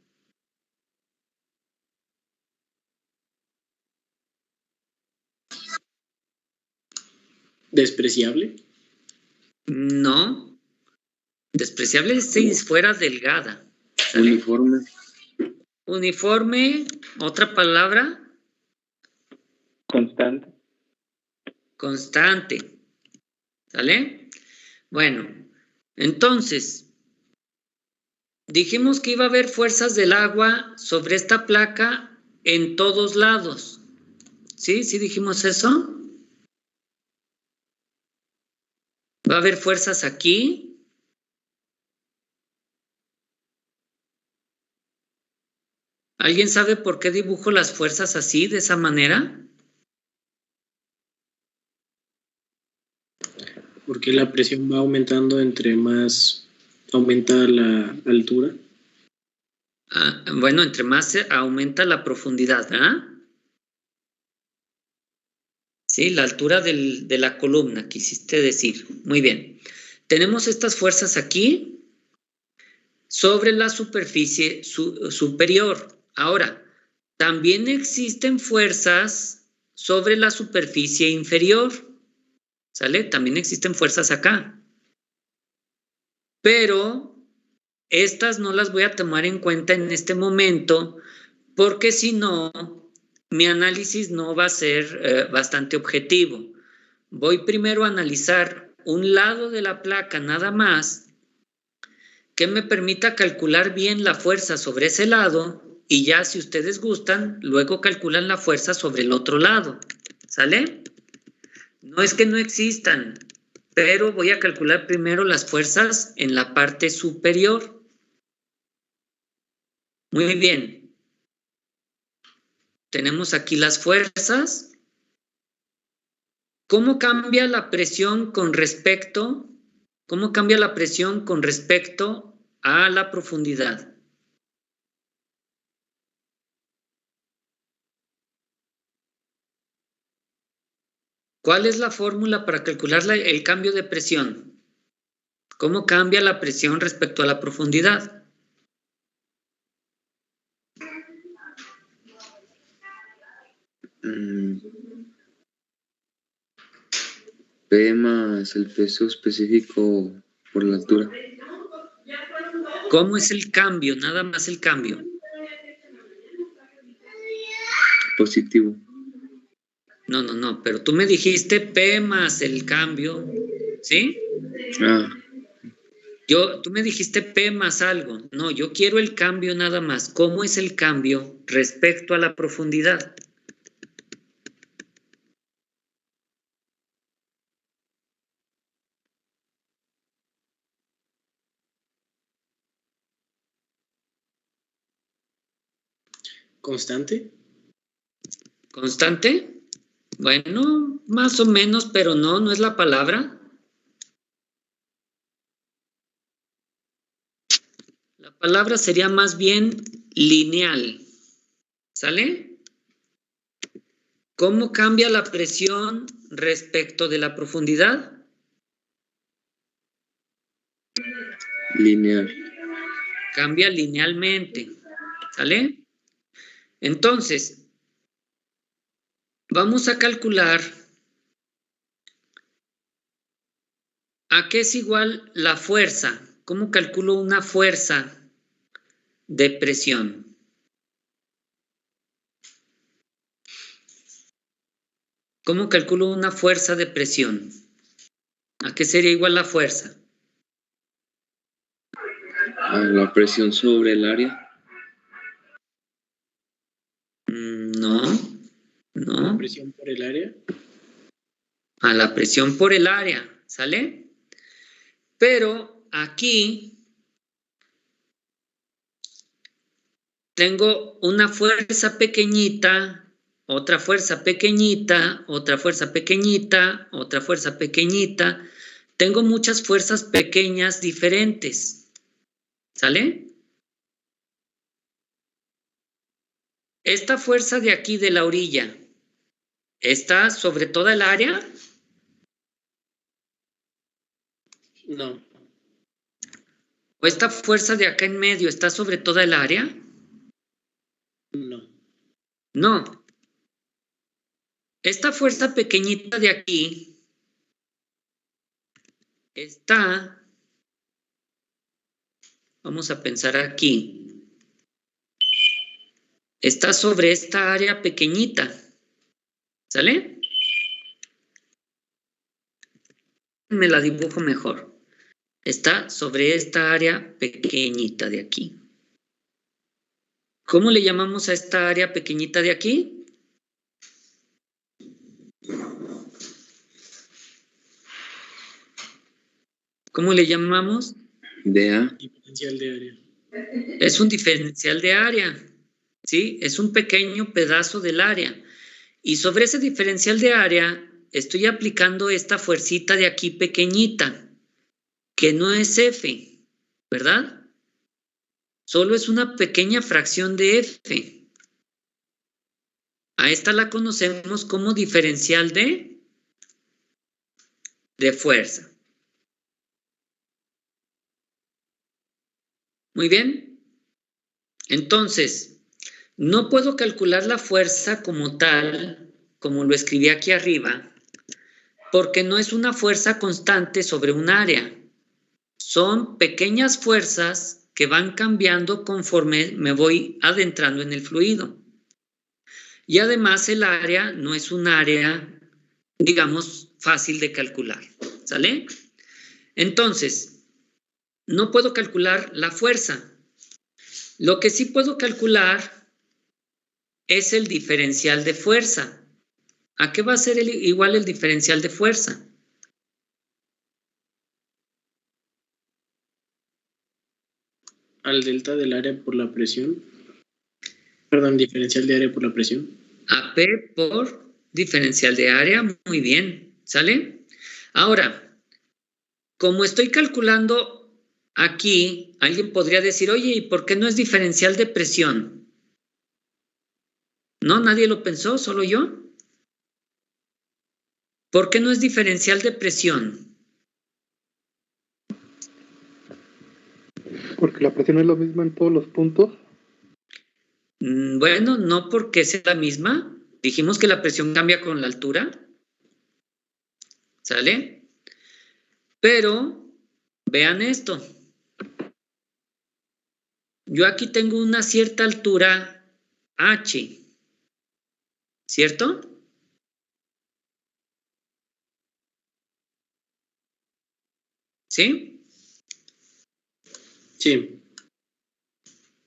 ¿Despreciable? No. Despreciable es si fuera delgada. ¿Sale? Uniforme. Uniforme, otra palabra. Constante. Constante. ¿Sale? Bueno, entonces, dijimos que iba a haber fuerzas del agua sobre esta placa en todos lados. ¿Sí? ¿Sí dijimos eso? Va a haber fuerzas aquí. ¿Alguien sabe por qué dibujo las fuerzas así, de esa manera? Porque la presión va aumentando entre más aumenta la altura. Bueno, entre más aumenta la profundidad, ¿verdad? Sí, la altura de la columna, quisiste decir. Muy bien. Tenemos estas fuerzas aquí sobre la superficie superior. Ahora, también existen fuerzas sobre la superficie inferior. ¿Sale? También existen fuerzas acá. Pero estas no las voy a tomar en cuenta en este momento porque si no, mi análisis no va a ser bastante objetivo. Voy primero a analizar un lado de la placa nada más que me permita calcular bien la fuerza sobre ese lado y ya si ustedes gustan, luego calculan la fuerza sobre el otro lado. ¿Sale? No es que no existan, pero voy a calcular primero las fuerzas en la parte superior. Muy bien. Tenemos aquí las fuerzas. ¿Cómo cambia la presión con respecto? ¿Cómo cambia la presión con respecto a la profundidad? ¿Cuál es la fórmula para calcular el cambio de presión? ¿Cómo cambia la presión respecto a la profundidad? P más el peso específico por la altura. ¿Cómo es el cambio? Nada más el cambio. Positivo. No, pero tú me dijiste P más el cambio, ¿sí? Tú me dijiste P más algo. No, yo quiero el cambio nada más. ¿Cómo es el cambio respecto a la profundidad? ¿Constante? ¿Constante? Bueno, más o menos, pero no es la palabra. La palabra sería más bien lineal. ¿Sale? ¿Cómo cambia la presión respecto de la profundidad? Lineal. Cambia linealmente. ¿Sale? Entonces, vamos a calcular a qué es igual la fuerza. ¿Cómo calculo una fuerza de presión? ¿Cómo calculo una fuerza de presión? ¿A qué sería igual la fuerza? A la presión sobre el área. No, La no. presión por el área. A la presión por el área, ¿sale? Pero aquí tengo una fuerza pequeñita, otra fuerza pequeñita, otra fuerza pequeñita, otra fuerza pequeñita. Tengo muchas fuerzas pequeñas diferentes, ¿sale? Esta fuerza de aquí de la orilla, ¿está sobre toda el área? No. ¿O esta fuerza de acá en medio está sobre toda el área? No. No. Esta fuerza pequeñita de aquí está, vamos a pensar aquí, está sobre esta área pequeñita, ¿sale? Me la dibujo mejor. Está sobre esta área pequeñita de aquí. ¿Cómo le llamamos a esta área pequeñita de aquí? ¿Cómo le llamamos? DA. Diferencial de área. Es un diferencial de área, ¿sí? Es un pequeño pedazo del área. Y sobre ese diferencial de área estoy aplicando esta fuercita de aquí pequeñita, que no es F, ¿verdad? Solo es una pequeña fracción de F. A esta la conocemos como diferencial de fuerza. Muy bien. Entonces, no puedo calcular la fuerza como tal, como lo escribí aquí arriba, porque no es una fuerza constante sobre un área. Son pequeñas fuerzas que van cambiando conforme me voy adentrando en el fluido. Y además el área no es un área, digamos, fácil de calcular, ¿sale? Entonces, no puedo calcular la fuerza. Lo que sí puedo calcular es el diferencial de fuerza. ¿A qué va a ser igual el diferencial de fuerza? Al delta del área por la presión. Perdón, diferencial de área por la presión. AP por diferencial de área, muy bien, ¿sale? Ahora, como estoy calculando aquí, alguien podría decir, oye, ¿y por qué no es diferencial de presión? ¿No? ¿Nadie lo pensó? ¿Solo yo? ¿Por qué no es diferencial de presión? Porque la presión es la misma en todos los puntos. Bueno, no porque sea la misma. Dijimos que la presión cambia con la altura. ¿Sale? Pero, vean esto. Yo aquí tengo una cierta altura H. ¿Cierto? ¿Sí? Sí.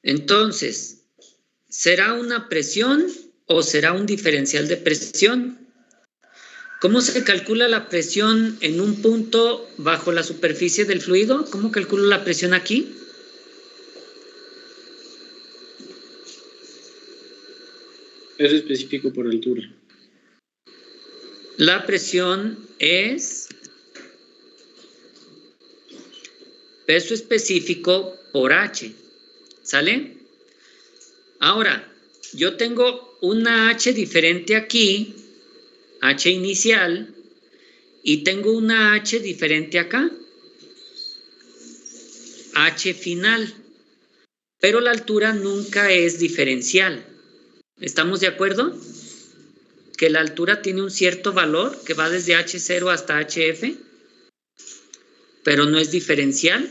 Entonces, ¿será una presión o será un diferencial de presión? ¿Cómo se calcula la presión en un punto bajo la superficie del fluido? ¿Cómo calculo la presión aquí? Es específico por altura. La presión es peso específico por H. ¿Sale? Ahora, yo tengo una H diferente aquí, H inicial, y tengo una H diferente acá, H final. Pero la altura nunca es diferencial. ¿Estamos de acuerdo? Que la altura tiene un cierto valor que va desde H0 hasta HF, pero no es diferencial.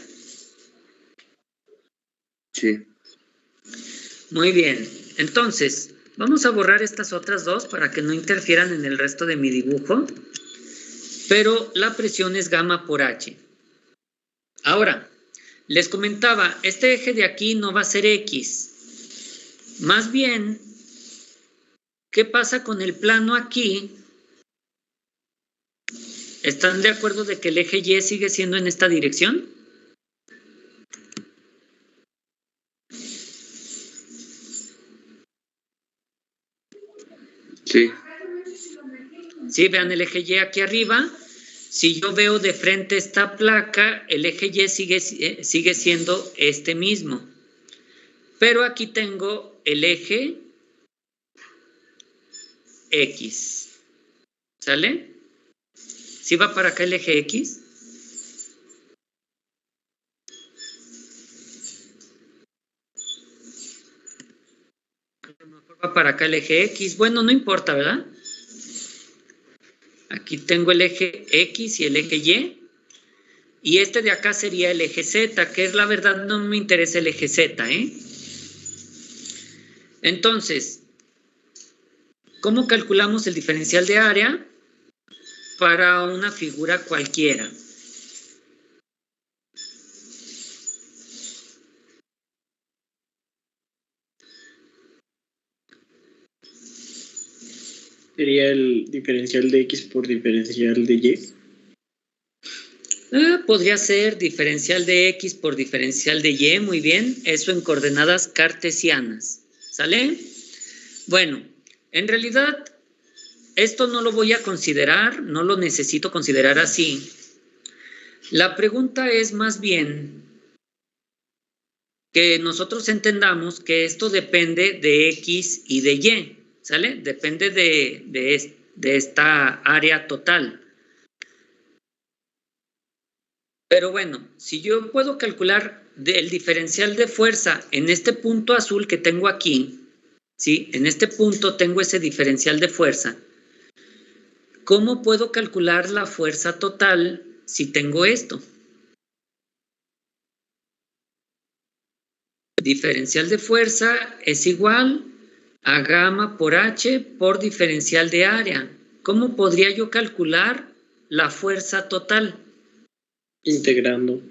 Sí. Muy bien. Entonces, Vamos a borrar estas otras dos para que no interfieran en el resto de mi dibujo. Pero la presión es gamma por H. Ahora, les comentaba, este eje de aquí no va a ser X. Más bien, ¿qué pasa con el plano aquí? ¿Están de acuerdo de que el eje Y sigue siendo en esta dirección? Sí. Sí, vean el eje Y aquí arriba. Si yo veo de frente esta placa, el eje Y sigue siendo este mismo. Pero aquí tengo el eje X. ¿Sale? ¿Sí va para acá el eje X? A lo mejor va para acá el eje X. Bueno, no importa, ¿verdad? Aquí tengo el eje X y el eje Y. Y este de acá sería el eje Z, que es la verdad, no me interesa el eje Z, ¿eh? Entonces, ¿cómo calculamos el diferencial de área para una figura cualquiera? Sería el diferencial de X por diferencial de Y. Podría ser diferencial de X por diferencial de Y, muy bien, eso en coordenadas cartesianas, ¿sale? Bueno, en realidad esto no lo voy a considerar, no lo necesito considerar así. La pregunta es más bien que nosotros entendamos que esto depende de X y de Y, ¿sale? Depende de esta área total. Pero bueno, si yo puedo calcular el diferencial de fuerza en este punto azul que tengo aquí, ¿sí? En este punto tengo ese diferencial de fuerza. ¿Cómo puedo calcular la fuerza total si tengo esto? Diferencial de fuerza es igual a gamma por H por diferencial de área. ¿Cómo podría yo calcular la fuerza total? Integrando.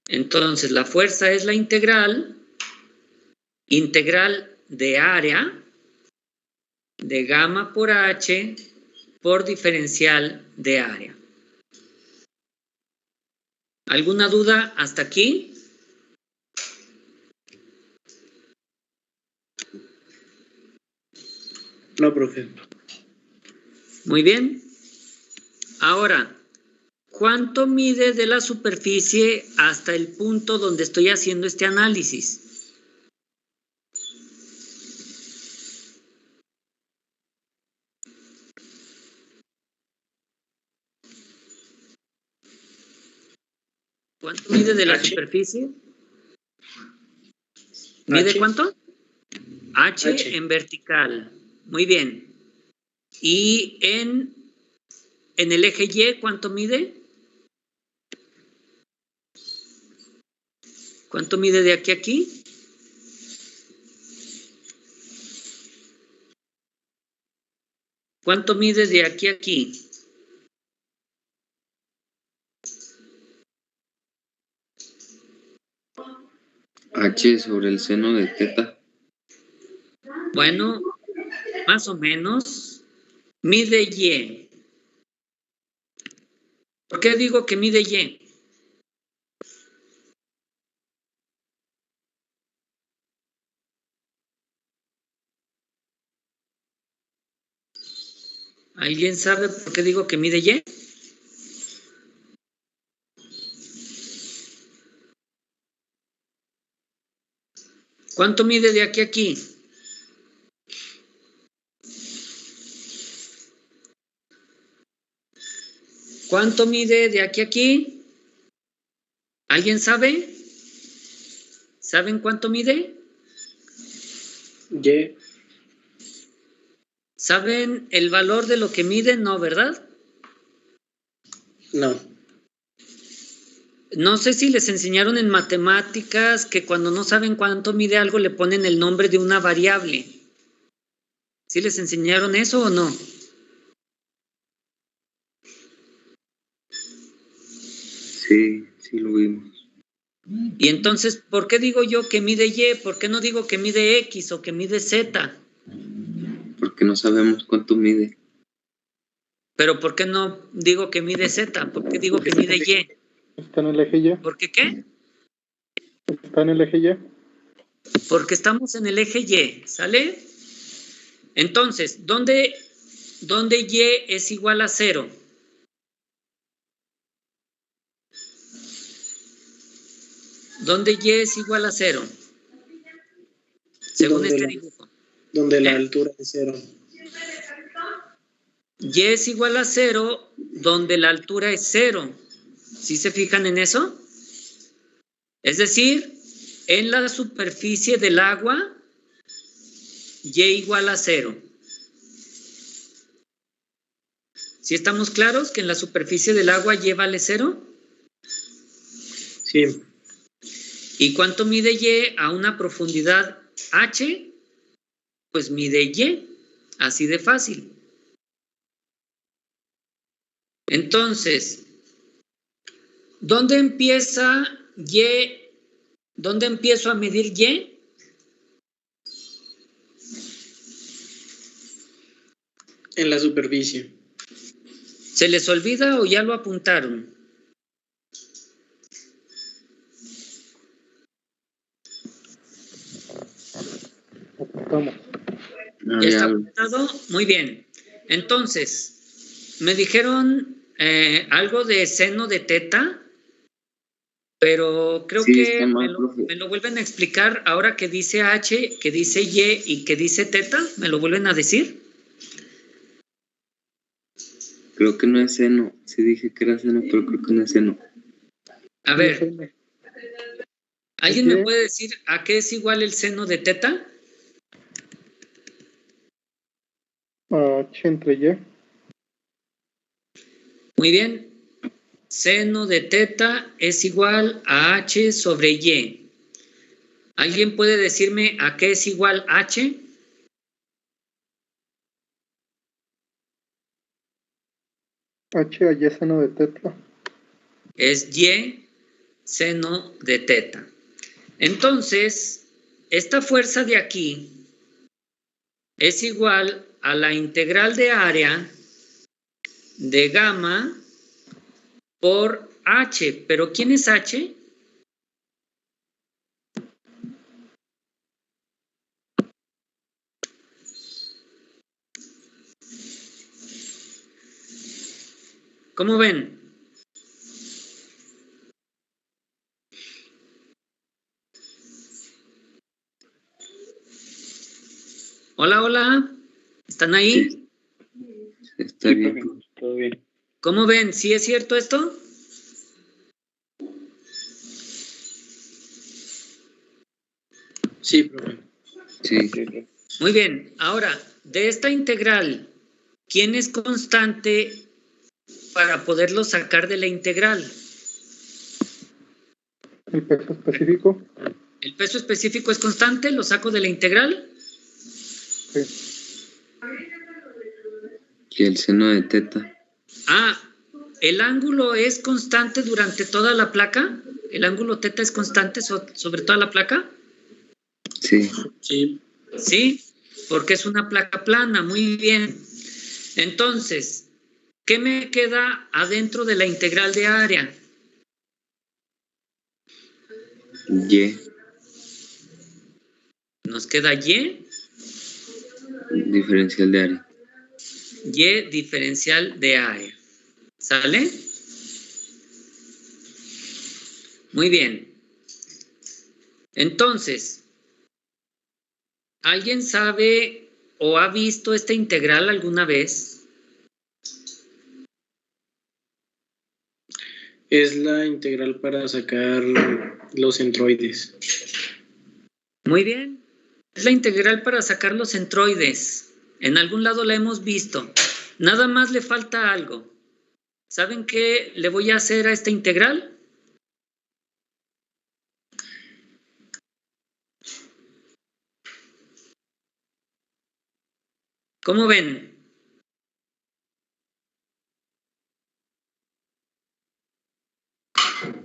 Entonces, la fuerza es la integral de área de gamma por H por diferencial de área. ¿Alguna duda hasta aquí? No, profe. Muy bien. Ahora, ¿cuánto mide de la superficie hasta el punto donde estoy haciendo este análisis? ¿Cuánto mide de la superficie? ¿Mide cuánto? H en vertical. Muy bien. ¿Y en el eje Y cuánto mide? ¿Cuánto mide de aquí a aquí? ¿Cuánto mide de aquí a aquí? H sobre el seno de teta. Bueno, más o menos. Mide Y. ¿Por qué digo que mide Y? ¿Alguien sabe por qué digo que mide Y? ¿Cuánto mide de aquí a aquí? ¿Cuánto mide de aquí a aquí? ¿Alguien sabe? ¿Saben cuánto mide? Y. ¿Saben el valor de lo que mide? No, ¿verdad? No. No sé si les enseñaron en matemáticas que cuando no saben cuánto mide algo le ponen el nombre de una variable. ¿Sí les enseñaron eso o no? Sí, sí lo vimos. Y entonces, ¿por qué digo yo que mide Y? ¿Por qué no digo que mide X o que mide Z? Porque no sabemos cuánto mide. Pero ¿por qué no digo que mide Z? ¿Por qué digo que mide Y? Está en el eje Y. ¿Por qué qué? Está en el eje Y. Porque estamos en el eje Y, ¿sale? Entonces, ¿dónde Y es igual a 0? ¿Dónde Y es igual a 0? Según este dibujo. Donde la altura es 0. Y es igual a 0 donde la altura es 0. ¿Sí se fijan en eso? Es decir, en la superficie del agua, Y igual a 0. ¿Sí estamos claros que en la superficie del agua Y vale 0? Sí. ¿Y cuánto mide Y a una profundidad H? Pues mide Y, así de fácil. Entonces, ¿dónde empieza Y? ¿Dónde empiezo a medir Y? En la superficie. ¿Se les olvida o ya lo apuntaron? Apuntamos. No, ¿Ya está ya, apuntado? Muy bien. Entonces, me dijeron algo de seno de teta, pero creo sí, que está mal, profe. me lo vuelven a explicar ahora que dice H, que dice Y y que dice teta. ¿Me lo vuelven a decir? Creo que no es seno. Sí dije que era seno, pero creo que no es seno. A ver, ¿alguien me ¿Qué? puede decir a qué es igual el seno de teta? H entre Y. Muy bien. Seno de teta es igual a H sobre Y. ¿Alguien puede decirme a qué es igual H? H a Y seno de teta. Es Y seno de teta. Entonces, esta fuerza de aquí es igual a la integral de área de gamma por H. ¿Pero quién es H? ¿Cómo ven? Hola, hola. ¿Están ahí? Sí. Está bien, profe. Todo bien. ¿Cómo ven? ¿Sí es cierto esto? Sí, profe. Sí. Muy bien. Ahora, de esta integral, ¿quién es constante para poderlo sacar de la integral? El peso específico. ¿El peso específico es constante? ¿Lo saco de la integral? Sí. Y el seno de teta. Ah, ¿el ángulo es constante durante toda la placa? ¿El ángulo teta es constante sobre toda la placa? Sí. Sí. Sí, porque es una placa plana, muy bien. Entonces, ¿qué me queda adentro de la integral de área? Y. Nos queda Y, Diferencial de área. Y diferencial de área. ¿Sale? Muy bien. Entonces, ¿alguien sabe o ha visto esta integral alguna vez? Es la integral para sacar los centroides. Muy bien. Es la integral para sacar los centroides. En algún lado la hemos visto. Nada más le falta algo. ¿Saben qué le voy a hacer a esta integral? ¿Cómo ven?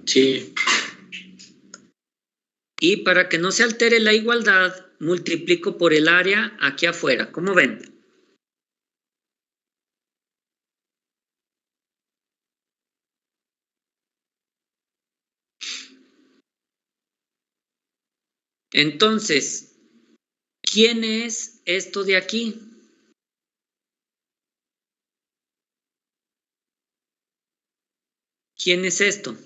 Sí. Y para que no se altere la igualdad, multiplico por el área aquí afuera. ¿Cómo ven? Entonces, ¿quién es esto de aquí? ¿Quién es esto?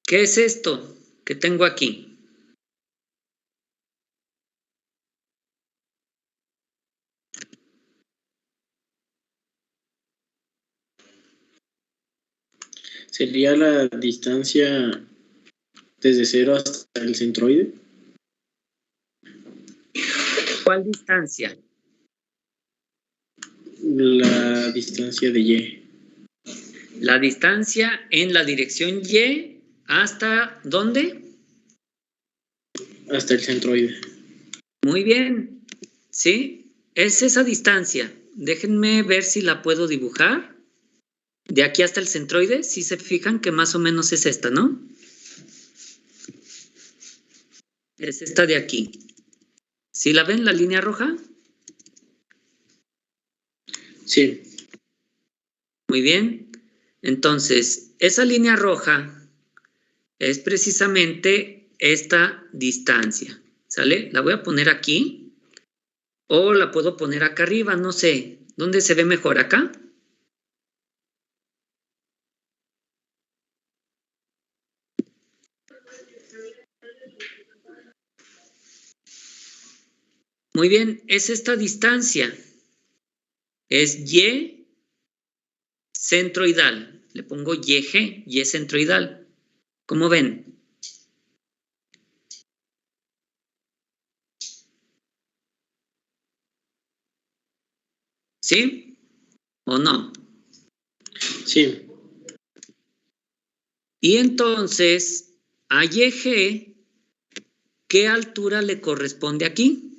¿Qué es esto que tengo aquí? ¿Sería la distancia desde 0 hasta el centroide? ¿Cuál distancia? La distancia de Y. La distancia en la dirección Y ¿hasta dónde? Hasta el centroide. Muy bien, ¿sí? Es esa distancia. Déjenme ver si la puedo dibujar. De aquí hasta el centroide, si se fijan que más o menos es esta, ¿no? Es esta de aquí. ¿Sí la ven, la línea roja? Sí. Muy bien. Entonces, esa línea roja es precisamente esta distancia, ¿sale? La voy a poner aquí o la puedo poner acá arriba, no sé. ¿Dónde se ve mejor? ¿Acá? Muy bien, es esta distancia. Es Y centroidal. Le pongo YG, Y centroidal. ¿Cómo ven? ¿Sí? ¿O no? Sí. Y entonces, a YG, ¿qué altura le corresponde aquí?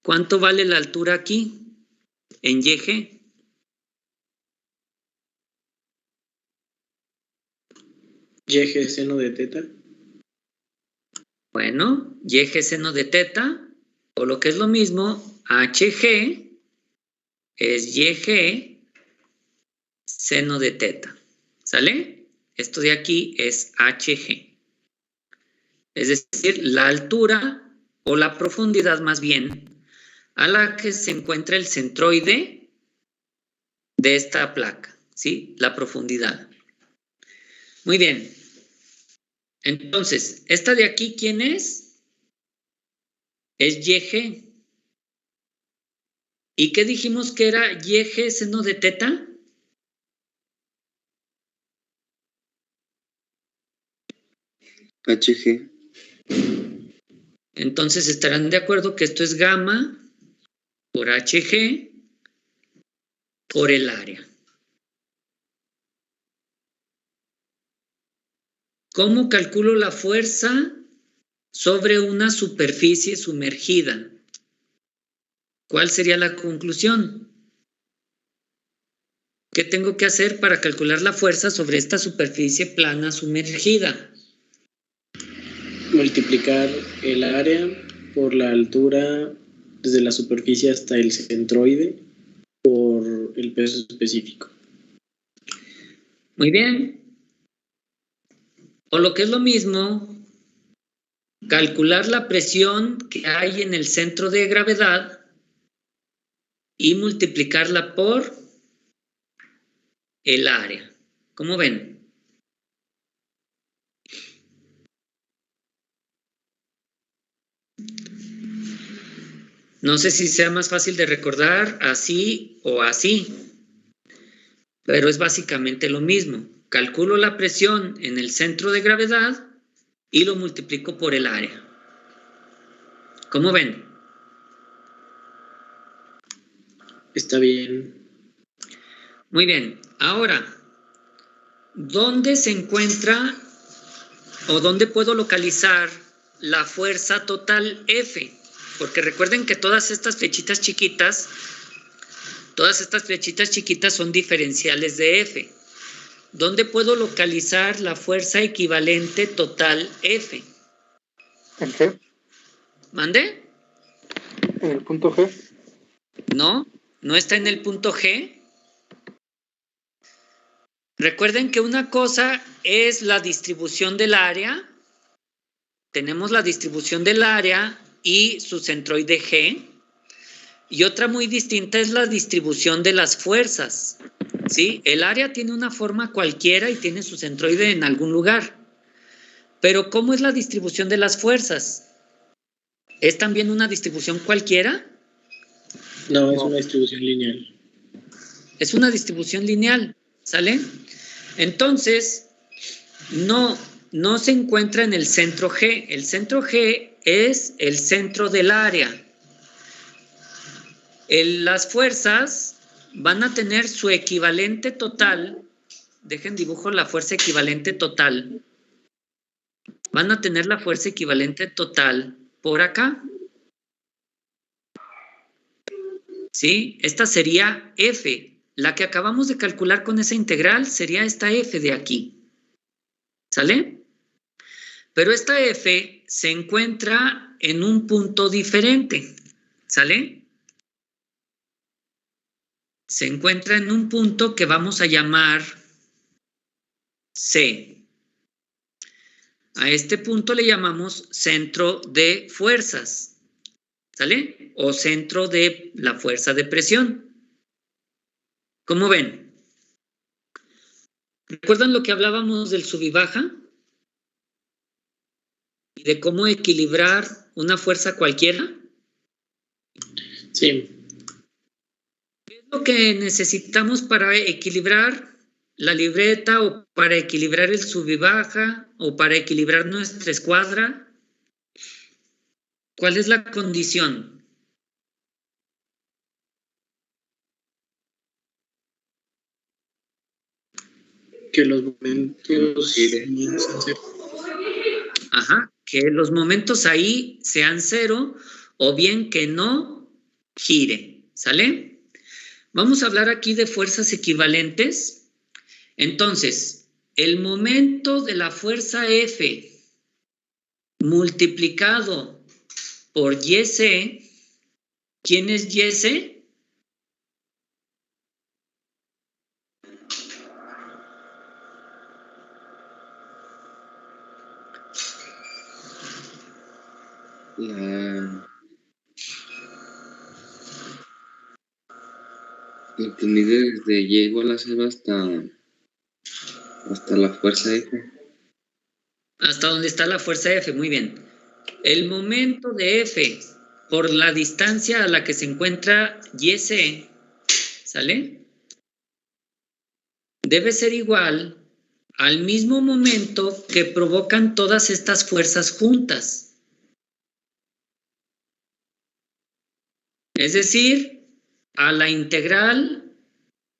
¿Cuánto vale la altura aquí? En YG. YG seno de teta. Bueno, YG seno de teta, o lo que es lo mismo, HG es YG seno de teta. ¿Sale? Esto de aquí es HG. Es decir, la altura o la profundidad más bien a la que se encuentra el centroide de esta placa, ¿sí? La profundidad. Muy bien. Entonces, esta de aquí, ¿quién es? Es YG. ¿Y qué dijimos que era YG seno de teta? HG. Entonces estarán de acuerdo que esto es gamma por HG por el área. ¿Cómo calculo la fuerza sobre una superficie sumergida? ¿Cuál sería la conclusión? ¿Qué tengo que hacer para calcular la fuerza sobre esta superficie plana sumergida? Multiplicar el área por la altura desde la superficie hasta el centroide por el peso específico. Muy bien. O lo que es lo mismo, calcular la presión que hay en el centro de gravedad y multiplicarla por el área. ¿Cómo ven? No sé si sea más fácil de recordar así o así, pero es básicamente lo mismo. Calculo la presión en el centro de gravedad y lo multiplico por el área. ¿Cómo ven? Está bien. Muy bien. Ahora, ¿dónde se encuentra o dónde puedo localizar la fuerza total F? Porque recuerden que todas estas flechitas chiquitas son diferenciales de F. ¿Dónde puedo localizar la fuerza equivalente total F? ¿En G? ¿Mande? ¿En el punto G? No, no está en el punto G. Recuerden que una cosa es la distribución del área. Tenemos la distribución del área y su centroide G. Y otra muy distinta es la distribución de las fuerzas. ¿Sí? El área tiene una forma cualquiera y tiene su centroide en algún lugar. Pero ¿cómo es la distribución de las fuerzas? ¿Es también una distribución cualquiera? No, es una distribución lineal. Es una distribución lineal, ¿sale? Entonces, no se encuentra en el centro G. El centro G es el centro del área. Las fuerzas van a tener su equivalente total. Dejen dibujo la fuerza equivalente total. Van a tener la fuerza equivalente total por acá. ¿Sí? Esta sería F. La que acabamos de calcular con esa integral sería esta F de aquí. ¿Sale? Pero esta F se encuentra en un punto diferente. ¿Sale? Se encuentra en un punto que vamos a llamar C. A este punto le llamamos centro de fuerzas. ¿Sale? O centro de la fuerza de presión. ¿Cómo ven? ¿Recuerdan lo que hablábamos del sub y baja? ¿Y de cómo equilibrar una fuerza cualquiera? Sí. ¿Qué es lo que necesitamos para equilibrar la libreta o para equilibrar el sub y baja o para equilibrar nuestra escuadra? ¿Cuál es la condición? Que los momentos Ajá, que los momentos ahí sean cero o bien que no gire, ¿sale? Vamos a hablar aquí de fuerzas equivalentes. Entonces, el momento de la fuerza F multiplicado por YC, ¿quién es YC? Entendí desde Y igual a 0 hasta la fuerza F. Hasta donde está la fuerza F, muy bien. El momento de F por la distancia a la que se encuentra YC, ¿sale? Debe ser igual al mismo momento que provocan todas estas fuerzas juntas. Es decir, a la integral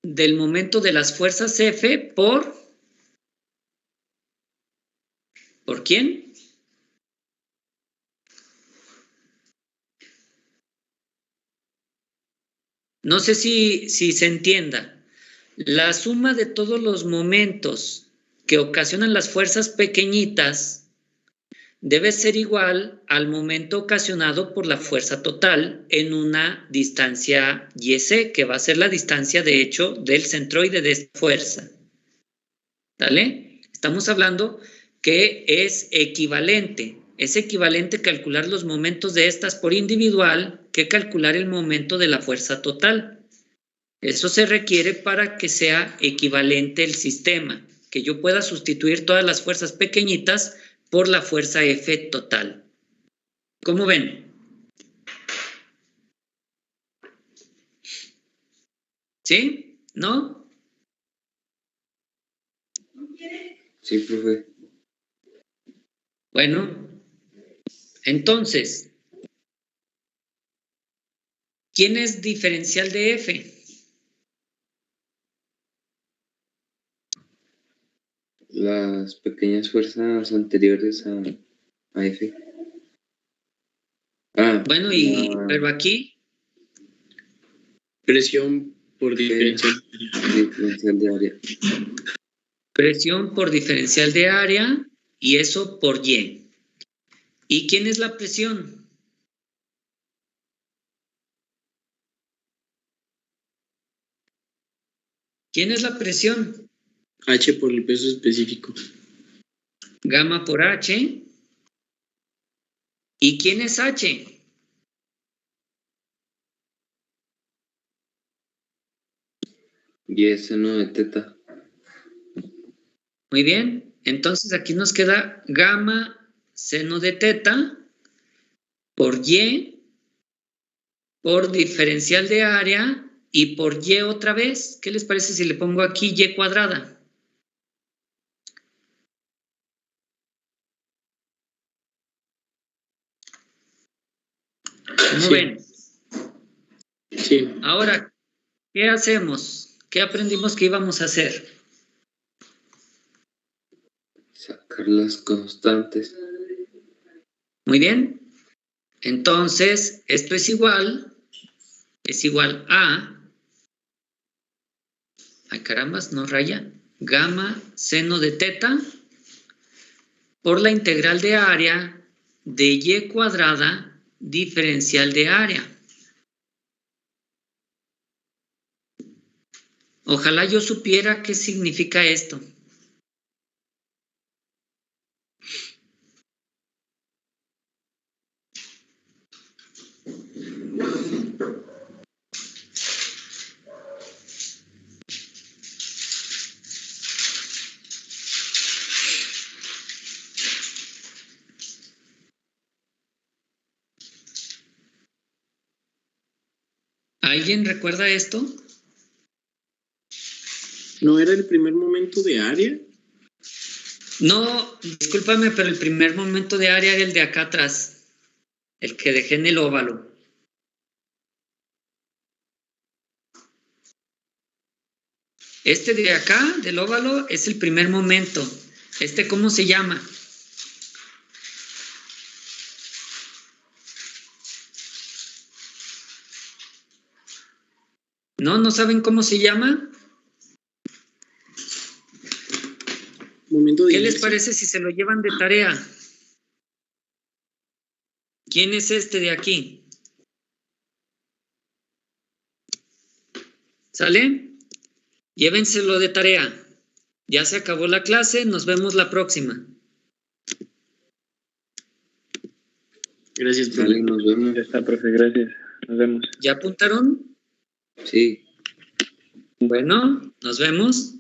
del momento de las fuerzas F ¿por quién? No sé si se entienda. La suma de todos los momentos que ocasionan las fuerzas pequeñitas debe ser igual al momento ocasionado por la fuerza total en una distancia YC, que va a ser la distancia, de hecho, del centroide de esta fuerza. ¿Vale? Estamos hablando que es equivalente. Es equivalente calcular los momentos de estas por individual que calcular el momento de la fuerza total. Eso se requiere para que sea equivalente el sistema, que yo pueda sustituir todas las fuerzas pequeñitas por la fuerza F total. ¿Cómo ven? ¿Sí? ¿No? Sí, profe. Bueno, entonces, ¿quién es diferencial de F? pequeñas fuerzas anteriores a F. Bueno, pero aquí, Presión por diferencial. Diferencial de área. presión por diferencial de área y eso por Y. ¿Y quién es la presión? ¿Quién es la presión? H por el peso específico. Gamma por H. ¿Y quién es H? Y es seno de teta. Muy bien. Entonces aquí nos queda gamma seno de teta por Y por diferencial de área y por Y otra vez. ¿Qué les parece si le pongo aquí Y cuadrada? ¿Cómo Sí. ven? Sí. Ahora, ¿qué hacemos? ¿Qué aprendimos que íbamos a hacer? Sacar las constantes. Muy bien. Entonces, esto es igual a... Ay, carambas, no raya. Gamma seno de teta por la integral de área de Y cuadrada diferencial de área. Ojalá yo supiera qué significa esto. ¿Alguien recuerda esto? ¿No era el primer momento de área? No, discúlpame, pero el primer momento de área era el de acá atrás, el que dejé en el óvalo. Este de acá, del óvalo, es el primer momento. ¿Este cómo se llama? ¿No saben cómo se llama? Momento de ¿Qué les inercia. parece si se lo llevan de tarea? ¿Quién es este de aquí? ¿Sale? Llévenselo de tarea. Ya se acabó la clase, nos vemos la próxima. Gracias, Vale, profe. nos vemos. Ya está, profe, gracias. Nos vemos. ¿Ya apuntaron? Sí. Bueno, nos vemos.